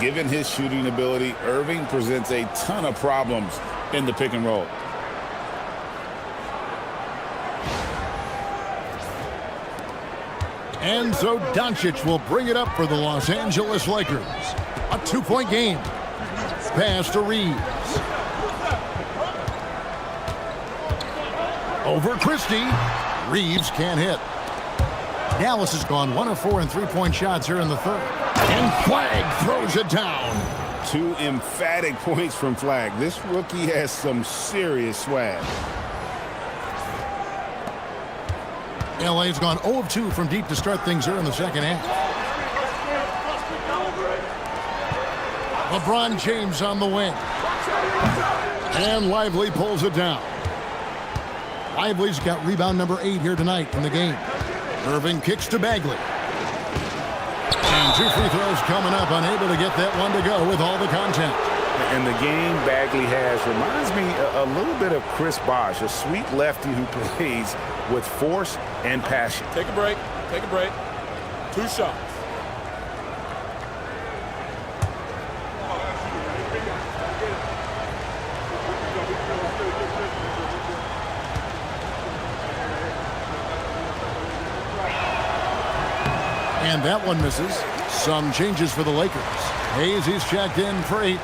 Given his shooting ability, Irving presents a ton of problems in the pick and roll. And so Doncic will bring it up for the Los Angeles Lakers. A 2-point game. Pass to Reeves. Over Christie. Reeves can't hit. Dallas has gone 1 of 4 in three-point shots here in the third. And Flagg throws it down. 2 emphatic points from Flagg. This rookie has some serious swag. LA's gone 0 of 2 from deep to start things here in the second half. LeBron James on the wing. And Lively pulls it down. Lively's got rebound number 8 here tonight in the game. Irving kicks to Bagley. And 2 free throws coming up, unable to get that one to go with all the content. And the game Bagley has reminds me a little bit of Chris Bosh, a sweet lefty who plays with force and passion. Take a break. Take a break. 2 shots. And that one misses. Some changes for the Lakers. Hayes, he's checked in for Ayton.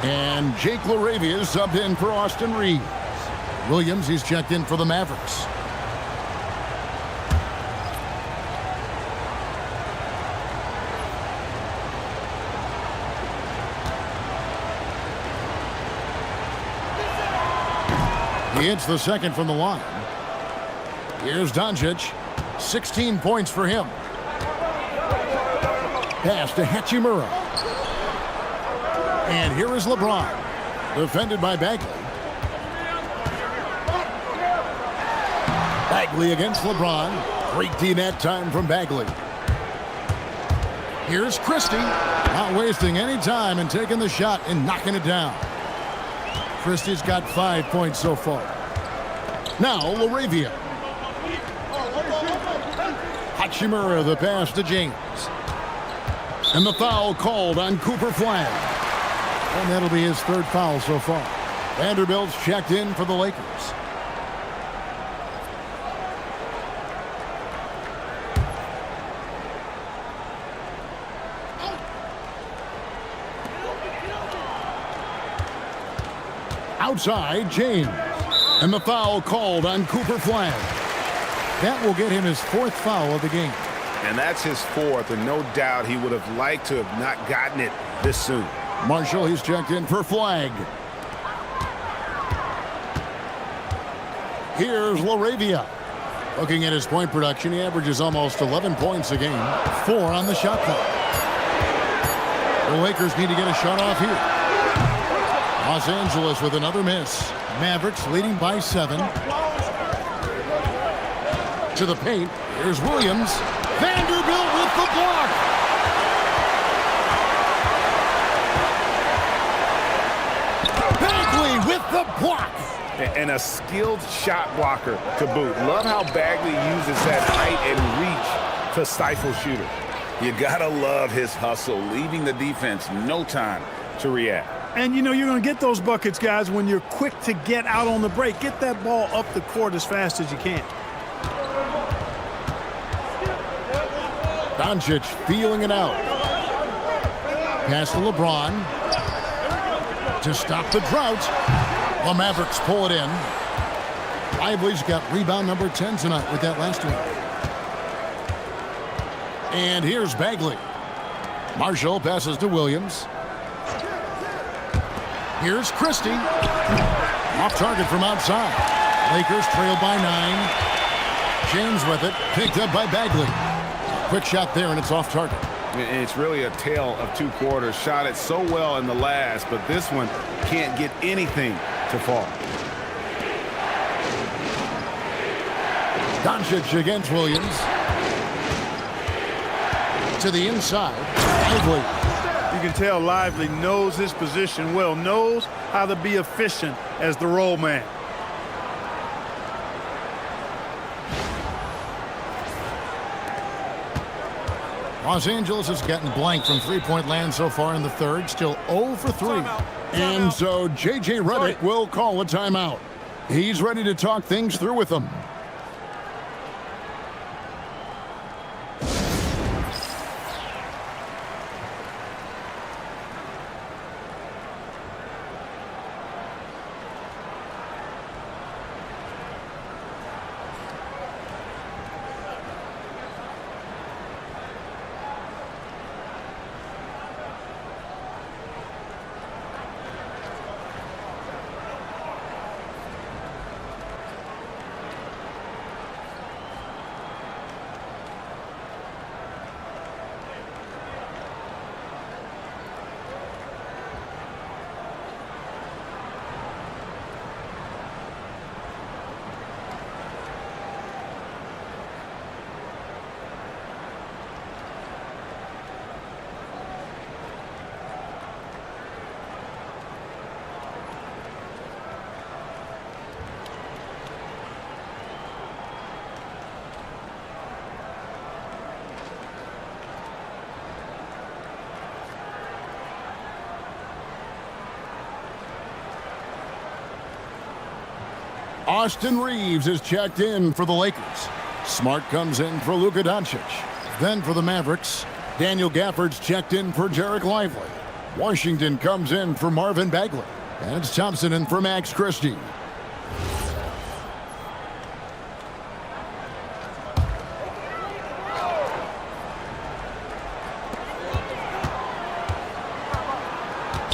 And Jake LaRavia is subbed in for Austin Reeves. Williams, he's checked in for the Mavericks. He hits the second from the line. Here's Doncic. 16 points for him. Pass to Hachimura. And here is LeBron. Defended by Bagley. Bagley against LeBron. Great D that time from Bagley. Here's Christie. Not wasting any time and taking the shot and knocking it down. Christie's got 5 points so far. Now LaRavia. Hachimura, the pass to James. And the foul called on Cooper Flagg. And that'll be his 3rd foul so far. Vanderbilt's checked in for the Lakers. Outside, James. And the foul called on Cooper Flagg. That will get him his 4th foul of the game. And that's his 4th, and no doubt he would have liked to have not gotten it this soon. Marshall, he's checked in for Flagg. Here's LaRavia. Looking at his point production, he averages almost 11 points a game. 4 on the shot clock. The Lakers need to get a shot off here. Los Angeles with another miss. Mavericks leading by 7. To the paint. Here's Williams. Vanderbilt with the block. Bagley with the block. And a skilled shot blocker to boot. Love how Bagley uses that height and reach to stifle shooters. You gotta love his hustle, leaving the defense no time to react. And, you know, you're going to get those buckets, guys, when you're quick to get out on the break. Get that ball up the court as fast as you can. Doncic feeling it out. Pass to LeBron. To stop the drought. The Mavericks pull it in. Lively's got rebound number 10 tonight with that last one. And here's Bagley. Marshall passes to Williams. Here's Christie. Off target from outside. Lakers trail by 9. James with it. Picked up by Bagley. Quick shot there, and it's off target. It's really a tale of 2 quarters. Shot it so well in the last, but this one can't get anything to fall. Doncic against Williams. To the inside. Lively. You can tell Lively knows his position well, knows how to be efficient as the roll man. Los Angeles has gotten blank from three-point land so far in the third, still 0 for 3. And so J.J. Redick will call a timeout. He's ready to talk things through with them. Austin Reeves is checked in for the Lakers. Smart comes in for Luka Doncic. Then for the Mavericks, Daniel Gafford's checked in for Derek Lively. Washington comes in for Marvin Bagley. And it's Thompson in for Max Christie.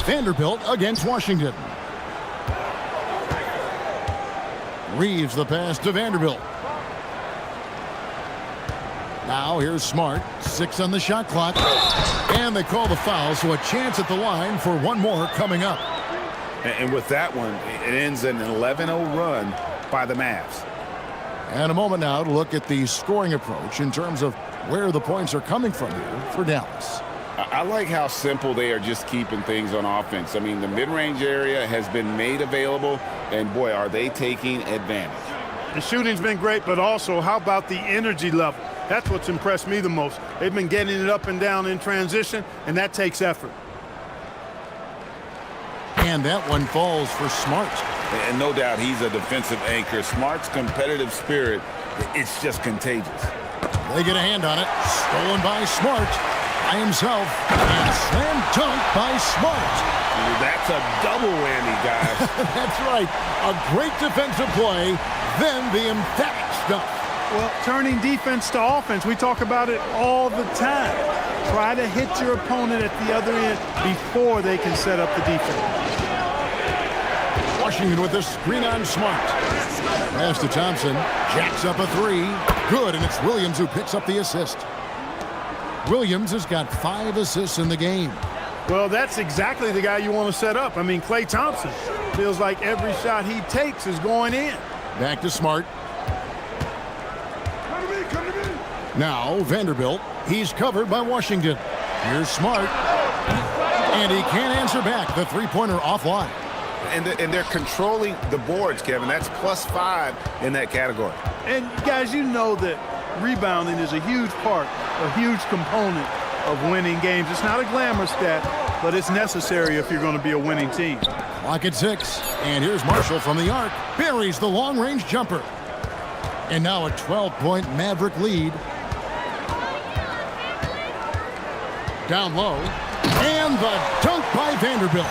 Vanderbilt against Washington. Reeves the pass to Vanderbilt. Now here's Smart. 6 on the shot clock. And they call the foul, so a chance at the line for one more coming up. And with that one, it ends an 11-0 run by the Mavs. And a moment now to look at the scoring approach in terms of where the points are coming from here for Dallas. I like how simple they are just keeping things on offense. I mean, the mid-range area has been made available, and boy, are they taking advantage. The shooting's been great, but also how about the energy level? That's what's impressed me the most. They've been getting it up and down in transition, and that takes effort. And that one falls for Smart. And no doubt he's a defensive anchor. Smart's competitive spirit, it's just contagious. They get a hand on it. Stolen by Smart. By himself, and slam dunk by Smart. That's a double whammy, guys. That's right. A great defensive play, then the emphatic stuff. Well, turning defense to offense, we talk about it all the time. Try to hit your opponent at the other end before they can set up the defense. Washington with the screen on Smart. Pass to Thompson. Jacks up a 3. Good, and it's Williams who picks up the assist. Williams has got 5 assists in the game. Well, that's exactly the guy you want to set up. I mean, Klay Thompson feels like every shot he takes is going in. Back to Smart. Now Vanderbilt. He's covered by Washington. Here's Smart. And he can't answer back. The three-pointer offline. And they're controlling the boards, Kevin. That's +5 in that category. And, guys, you know that rebounding is a huge part, a huge component of winning games. It's not a glamour stat, but it's necessary if you're going to be a winning team. Clock at 6. And here's Marshall from the arc. Buries the long-range jumper. And now a 12-point Maverick lead. Down low. And the dunk by Vanderbilt.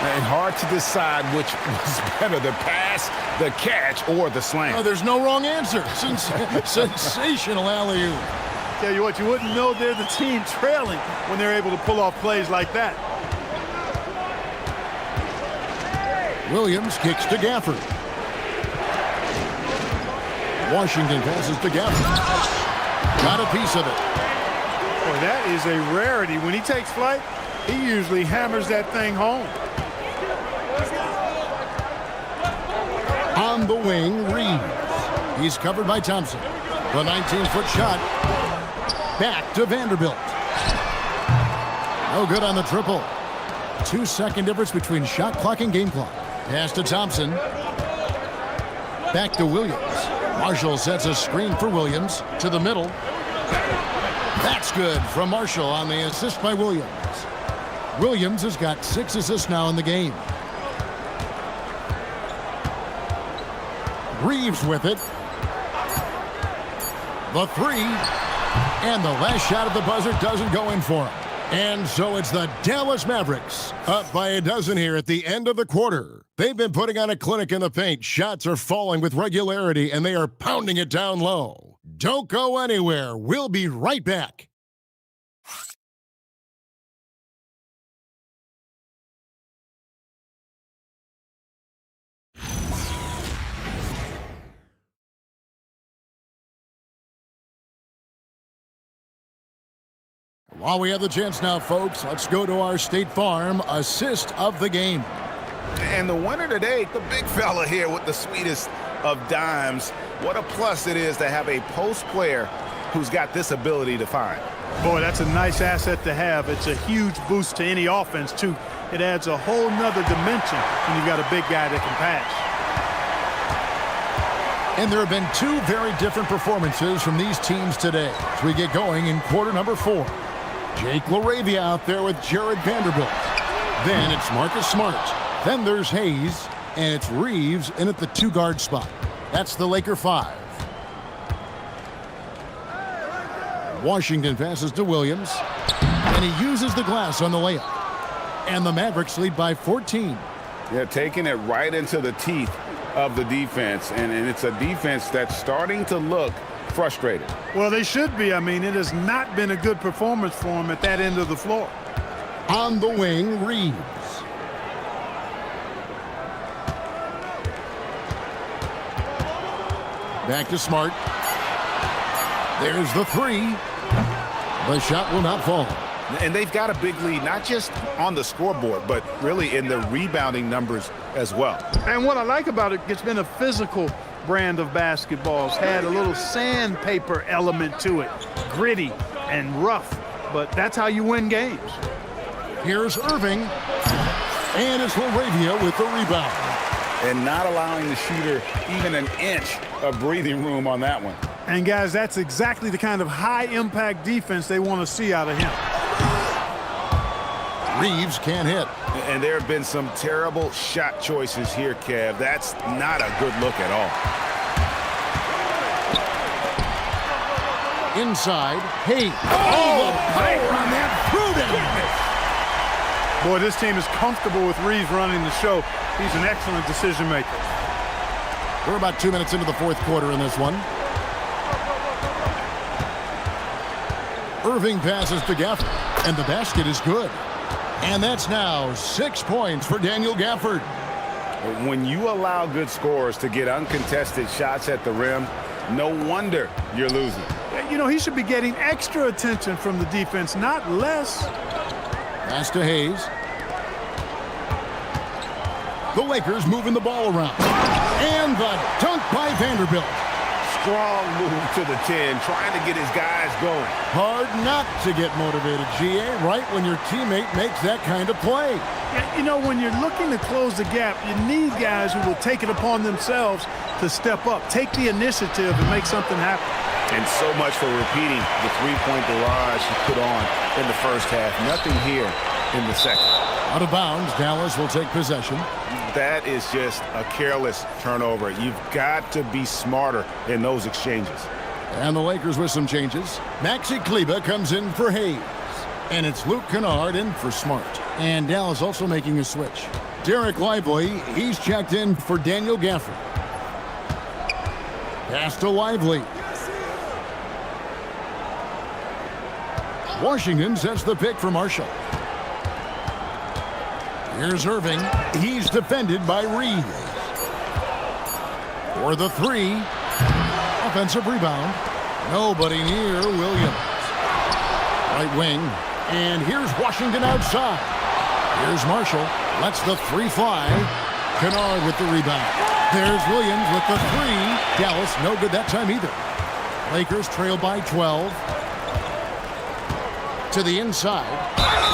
And hard to decide which was better, the pass, the catch, or the slam. Oh, there's no wrong answer. Sensational alley-oop. Tell you what, you wouldn't know they're the team trailing when they're able to pull off plays like that. Williams kicks to Gafford. Washington passes to Gafford. Got a piece of it. Boy, that is a rarity. When he takes flight, he usually hammers that thing home. On the wing, Reeves. He's covered by Thompson. The 19-foot shot. Back to Vanderbilt. No good on the triple. 2-second difference between shot clock and game clock. Pass to Thompson. Back to Williams. Marshall sets a screen for Williams to the middle. That's good from Marshall on the assist by Williams. Williams has got 6 assists now in the game. Reeves with it. The 3. And the last shot at the buzzer doesn't go in for him. And so it's the Dallas Mavericks up by a dozen here at the end of the quarter. They've been putting on a clinic in the paint. Shots are falling with regularity, and they are pounding it down low. Don't go anywhere. We'll be right back. While we have the chance now, folks, let's go to our State Farm assist of the game. And the winner today, the big fella here with the sweetest of dimes. What a plus it is to have a post player who's got this ability to find. Boy, that's a nice asset to have. It's a huge boost to any offense, too. It adds a whole nother dimension when you've got a big guy that can pass. And there have been 2 very different performances from these teams today as we get going in quarter number 4. Jake LaRavia out there with Jared Vanderbilt. Then it's Marcus Smart. Then there's Hayes, and it's Reeves in at the 2-guard spot. That's the Laker 5. Washington passes to Williams, and he uses the glass on the layup. And the Mavericks lead by 14. Yeah, taking it right into the teeth of the defense, and it's a defense that's starting to look frustrated. Well, they should be. I mean, it has not been a good performance for them at that end of the floor. On the wing, Reeves. Back to Smart. There's the 3. The shot will not fall. And they've got a big lead, not just on the scoreboard, but really in the rebounding numbers as well. And what I like about it, it's been a physical brand of basketball. It's had a little sandpaper element to it. Gritty and rough, but that's how you win games. Here's Irving. And it's LaRavia with the rebound. And not allowing the shooter even an inch of breathing room on that one. And guys, that's exactly the kind of high-impact defense they want to see out of him. Reeves can't hit. And there have been some terrible shot choices here, Kev. That's not a good look at all. Inside, Hayes. Oh, the power on that threw Boy, this team is comfortable with Reeves running the show. He's an excellent decision maker. We're about 2 minutes into the 4th quarter in this one. Irving passes to Gafford, and the basket is good. And that's now 6 points for Daniel Gafford. When you allow good scorers to get uncontested shots at the rim, no wonder you're losing. You know, he should be getting extra attention from the defense, not less. Pass to Hayes. The Lakers moving the ball around. And the dunk by Vanderbilt. Strong move to the 10, trying to get his guys going. Hard not to get motivated, GA, right when your teammate makes that kind of play. Yeah, you know, when you're looking to close the gap, you need guys who will take it upon themselves to step up, take the initiative, and make something happen. And so much for repeating the three-point barrage he put on in the first half. Nothing here in the second. Out of bounds, Dallas will take possession. That is just a careless turnover. You've got to be smarter in those exchanges. And the Lakers with some changes. Maxi Kleber comes in for Hayes. And it's Luke Kennard in for Smart. And Dallas also making a switch. Derek Lively, he's checked in for Daniel Gafford. Pass to Lively. Washington sets the pick for Marshall. Here's Irving. He's defended by Reeves. For the 3. Offensive rebound. Nobody near Williams. Right wing. And here's Washington outside. Here's Marshall. Lets the 3 fly. Kennard with the rebound. There's Williams with the three. Dallas, no good that time either. Lakers trail by 12. To the inside.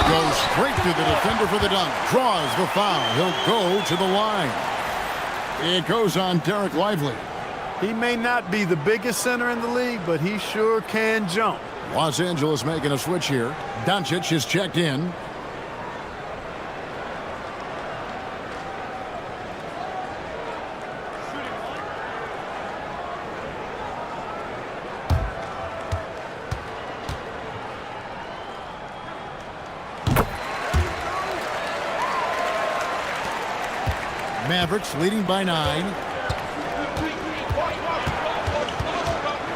Goes straight through the defender for the dunk. Draws the foul. He'll go to the line. It goes on Derek Lively. He may not be the biggest center in the league, but he sure can jump. Los Angeles making a switch here. Doncic is checked in. Mavericks leading by 9.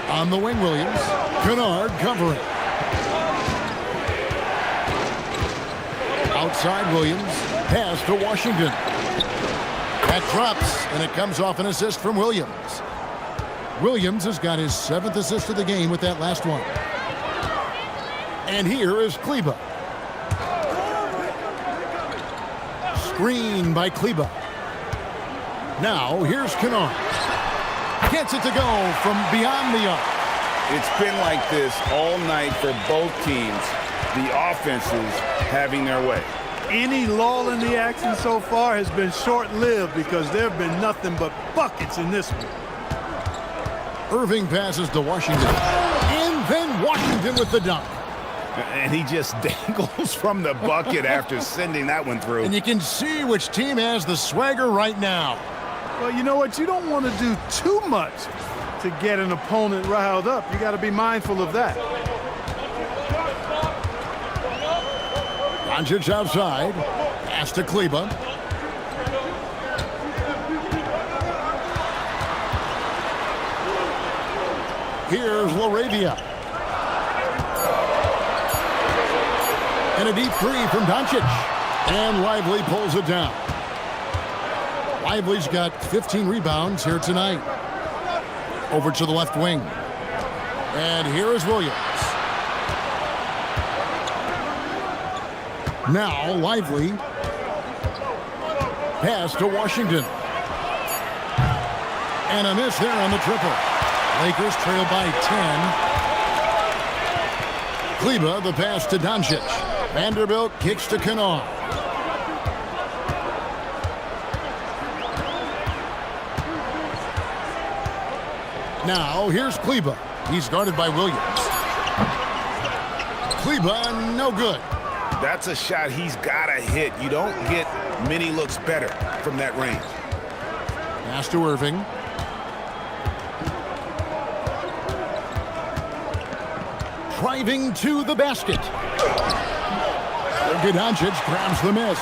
On the wing, Williams. Kennard covering. Outside, Williams. Pass to Washington. That drops, and it comes off an assist from Williams. Williams has got his 7th assist of the game with that last one. And here is Kleber. Screen by Kleber. Now, here's Kennard. Gets it to go from beyond the arc. It's been like this all night for both teams. The offenses having their way. Any lull in the action so far has been short-lived because there have been nothing but buckets in this one. Irving passes to Washington. And then Washington with the dunk. And he just dangles from the bucket after sending that one through. And you can see which team has the swagger right now. Well, you know what? You don't want to do too much to get an opponent riled up. You got to be mindful of that. Doncic outside. Pass to Kleber. Here's LaRavia. And a deep three from Doncic. And Lively pulls it down. Lively's got 15 rebounds here tonight. Over to the left wing. And here is Williams. Now Lively. Pass to Washington. And a miss there on the triple. Lakers trail by 10. Kleber, the pass to Doncic. Vanderbilt kicks to Kennard. Now, here's Kleber. He's guarded by Williams. Kleber, no good. That's a shot he's got to hit. You don't get many looks better from that range. Pass to Irving. Driving to the basket. Doncic grabs the miss.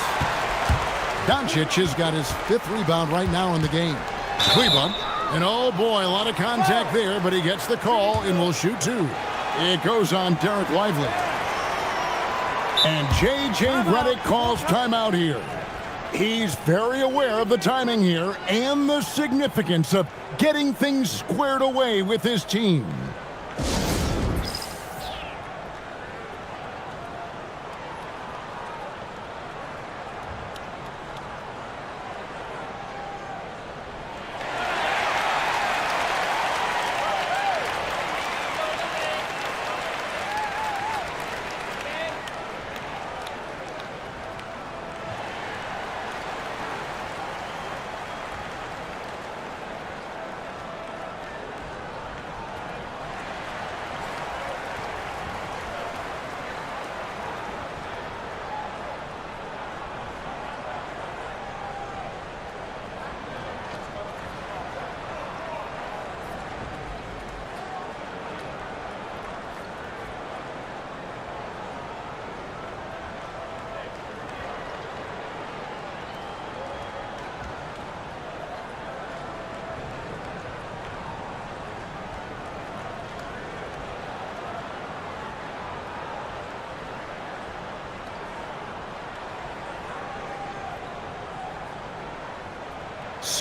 Doncic has got his 5th rebound right now in the game. Kleber. And oh boy, a lot of contact there, but he gets the call and will shoot 2. It goes on Derek Lively. And J.J. Redick calls timeout here. He's very aware of the timing here and the significance of getting things squared away with his team.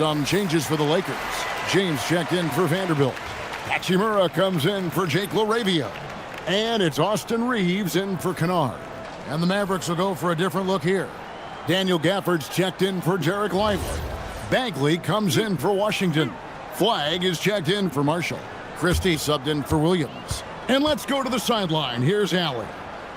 Some changes for the Lakers. James checked in for Vanderbilt. Hachimura comes in for Jake LaRavia. And it's Austin Reeves in for Kennard. And the Mavericks will go for a different look here. Daniel Gafford's checked in for Derek Lively. Bagley comes in for Washington. Flag is checked in for Marshall. Christie subbed in for Williams. And let's go to the sideline. Here's Allie.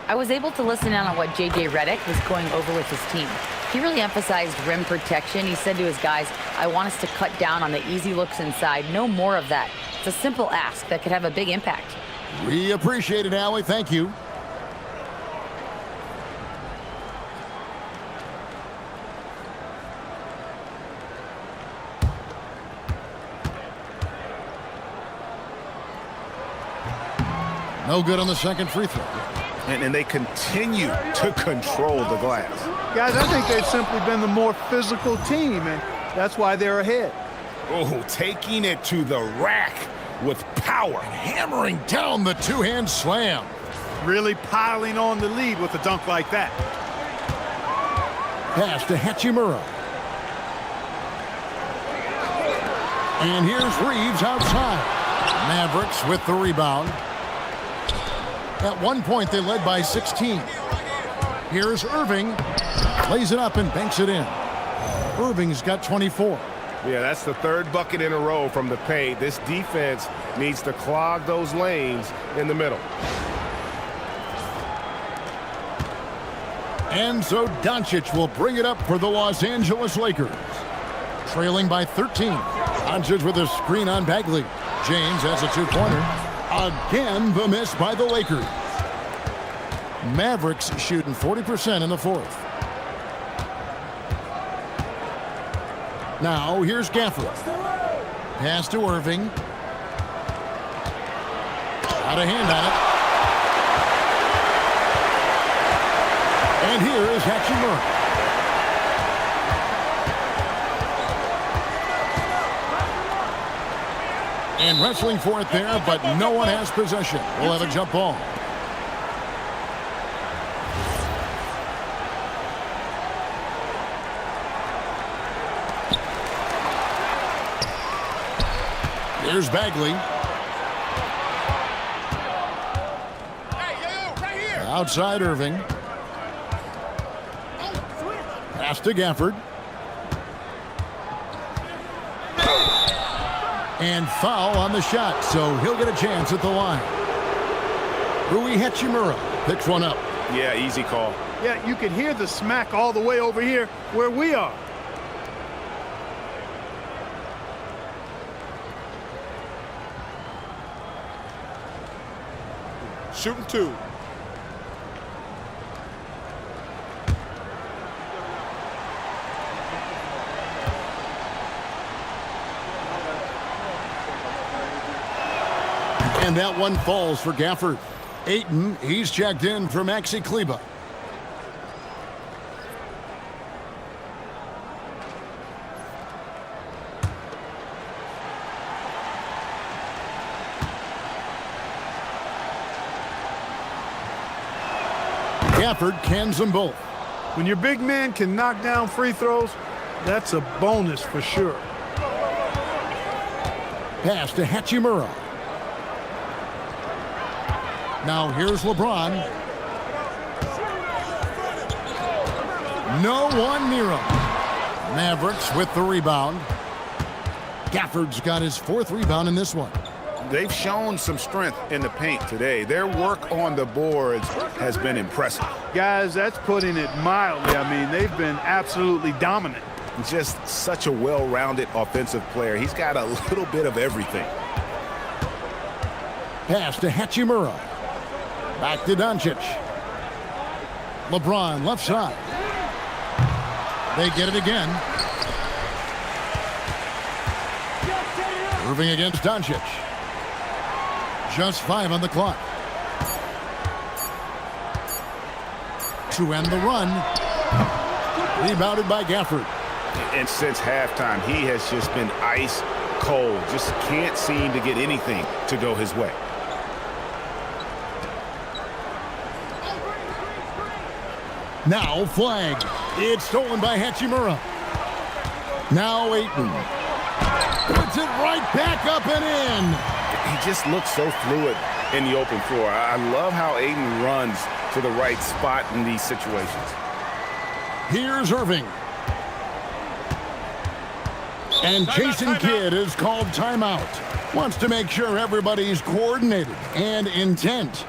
I was able to listen in on what J.J. Redick was going over with his team. He really emphasized rim protection. He said to his guys, I want us to cut down on the easy looks inside. No more of that. It's a simple ask that could have a big impact. We appreciate it, Allie. Thank you. No good on the second free throw. And they continue to control the glass. Guys, I think they've simply been the more physical team, and that's why they're ahead. Oh, taking it to the rack with power. Hammering down the two-hand slam. Really piling on the lead with a dunk like that. Pass to Hachimura. And here's Reeves outside. Mavericks with the rebound. At one point, they led by 16. Here's Irving. Lays it up and banks it in. Irving's got 24. Yeah, that's the third bucket in a row from the paint. This defense needs to clog those lanes in the middle. And so Doncic will bring it up for the Los Angeles Lakers. Trailing by 13. Doncic with a screen on Bagley. James has a two-pointer. Again, the miss by the Lakers. Mavericks shooting 40% in the fourth. Now, here's Gafford. Pass to Irving. Got a hand on it. And here is Hachimura. And wrestling for it there, but no one has possession. We'll have a jump ball. Here's Bagley. Outside Irving. Pass to Gafford. And foul on the shot, so he'll get a chance at the line. Rui Hachimura picks one up. Yeah, easy call. Yeah, you can hear the smack all the way over here where we are. Shooting two. And that one falls for Gafford. Ayton, he's checked in for Maxi Kleba. Gafford cans them both. When your big man can knock down free throws, that's a bonus for sure. Pass to Hachimura. Now here's LeBron. No one near him. Mavericks with the rebound. Gafford's got his fourth rebound in this one. They've shown some strength in the paint today. Their work on the boards has been impressive. Guys, that's putting it mildly. I mean, they've been absolutely dominant. Just such a well-rounded offensive player. He's got a little bit of everything. Pass to Hachimura. Back to Doncic. LeBron left side. They get it again. Irving against Doncic. Just 5 on the clock. To end the run. Rebounded by Gafford. And since halftime, he has just been ice cold. Just can't seem to get anything to go his way. Now flag. It's stolen by Hachimura. Now Ayton. Puts it right back up and in. He just looks so fluid in the open floor. I love how Ayton runs to the right spot in these situations. Here's Irving. And Jason Kidd is called timeout. Wants to make sure everybody's coordinated and intent.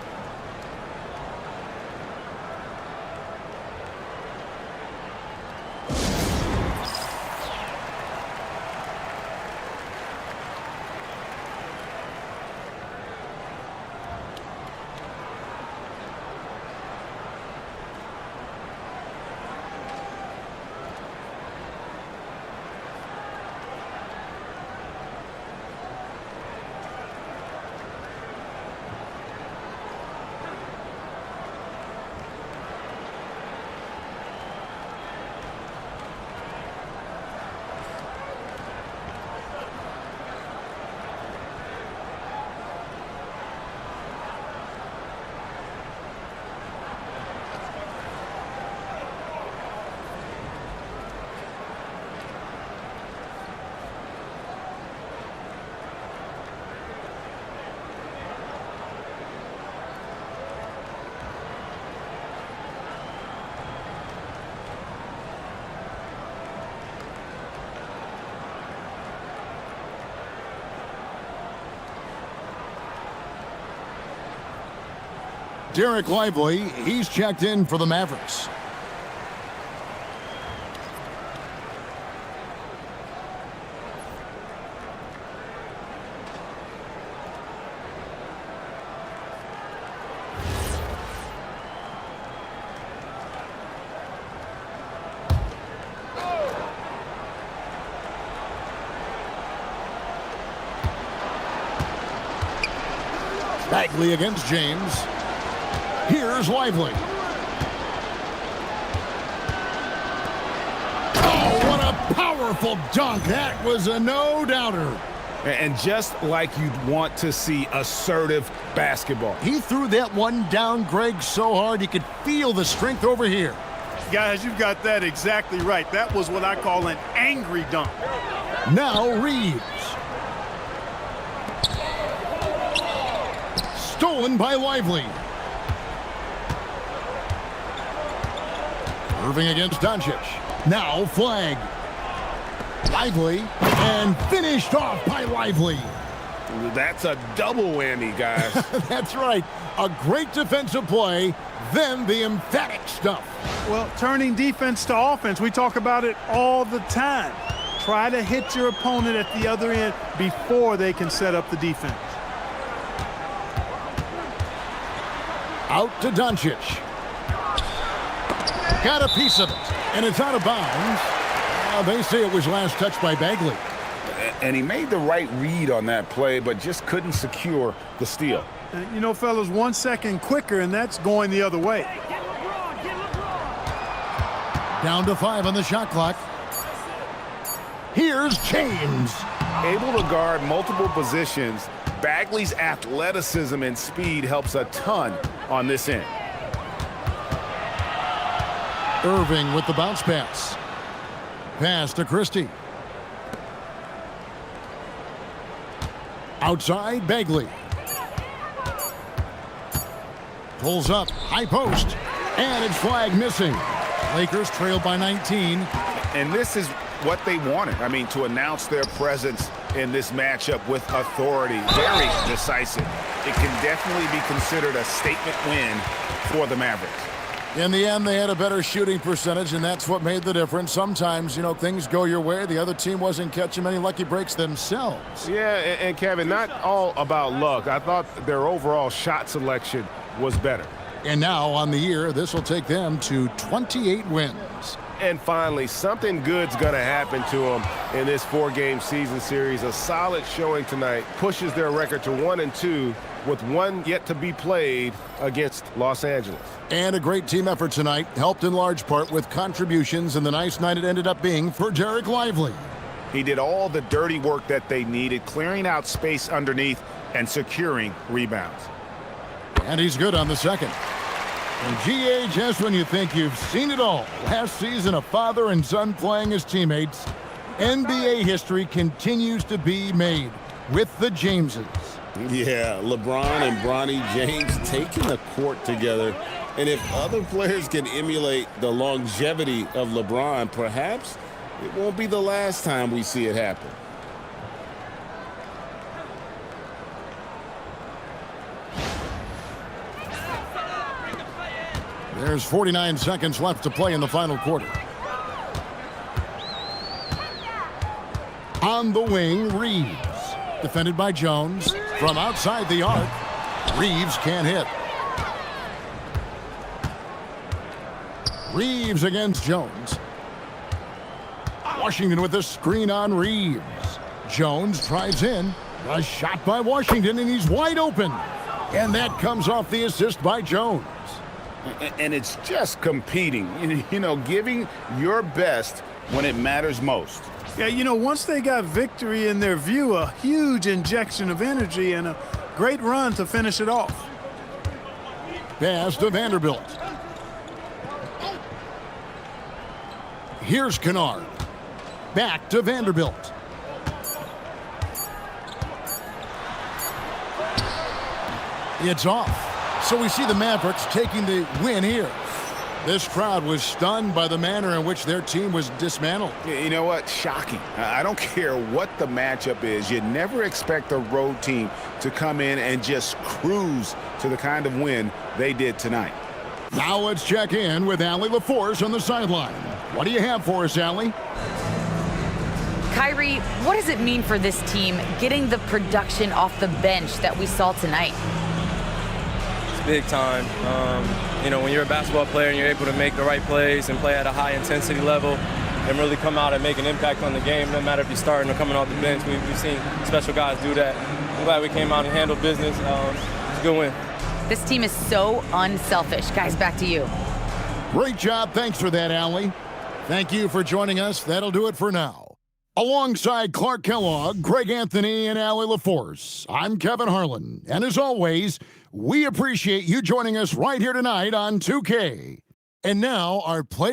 Derek Lively, he's checked in for the Mavericks. Bagley against James. Here's Lively. Oh, what a powerful dunk. That was a no-doubter. And just like you'd want to see assertive basketball. He threw that one down, Greg, so hard you could feel the strength over here. Guys, you've got that exactly right. That was what I call an angry dunk. Now Reeves. Stolen by Lively. Irving against Doncic. Now flag. Lively and finished off by Lively. That's a double whammy, guys. That's right. A great defensive play, then the emphatic stuff. Well, turning defense to offense, we talk about it all the time. Try to hit your opponent at the other end before they can set up the defense. Out to Doncic. Got a piece of it, and it's out of bounds. They say it was last touched by Bagley. And he made the right read on that play, but just couldn't secure the steal. You know, fellas, 1 second quicker, and that's going the other way. Down to 5 on the shot clock. Here's James. Able to guard multiple positions, Bagley's athleticism and speed helps a ton on this end. Irving with the bounce pass. Pass to Christie. Outside, Bagley. Pulls up, high post, and it's flag missing. Lakers trail by 19. And this is what they wanted. I mean, to announce their presence in this matchup with authority. Very decisive. It can definitely be considered a statement win for the Mavericks. In the end, they had a better shooting percentage, and that's what made the difference. Sometimes, you know, things go your way. The other team wasn't catching many lucky breaks themselves. Yeah, and Kevin, not all about luck. I thought their overall shot selection was better. And now, on the year, this will take them to 28 wins. And finally, something good's going to happen to them in this 4-game season series. A solid showing tonight pushes their record to 1-2 with one yet to be played against Los Angeles. And a great team effort tonight, helped in large part with contributions, and the nice night it ended up being for Derek Lively. He did all the dirty work that they needed, clearing out space underneath and securing rebounds. And he's good on the second. And GA, just when you think you've seen it all, last season a father and son playing as teammates, NBA history continues to be made with the Jameses. Yeah, LeBron and Bronny James taking the court together. And if other players can emulate the longevity of LeBron, perhaps It won't be the last time we see it happen. There's 49 seconds left to play in the final quarter. On the wing, Reeves. Defended by Jones. From outside the arc, Reeves can't hit. Reeves against Jones. Washington with the screen on Reeves. Jones drives in. A shot by Washington, and he's wide open. And that comes off the assist by Jones. And it's just competing, you know, giving your best when it matters most. Yeah, you know, once they got victory in their view, a huge injection of energy and a great run to finish it off. Pass to Vanderbilt. Here's Kennard. Back to Vanderbilt. It's off. So we see the Mavericks taking the win here. This crowd was stunned by the manner in which their team was dismantled. You know what? Shocking. I don't care what the matchup is. You never expect a road team to come in and just cruise to the kind of win they did tonight. Now let's check in with Allie LaForce on the sideline. What do you have for us, Allie? Kyrie, what does it mean for this team getting the production off the bench that we saw tonight? Big time. You know, when you're a basketball player and you're able to make the right plays and play at a high intensity level and really come out and make an impact on the game, no matter if you're starting or coming off the bench, we've seen special guys do that. I'm glad we came out and handled business. It's a good win. This team is so unselfish. Guys, back to you. Great job. Thanks for that, Allie. Thank you for joining us. That'll do it for now. Alongside Clark Kellogg, Greg Anthony, and Allie LaForce, I'm Kevin Harlan. And as always, we appreciate you joining us right here tonight on 2K. And now our play.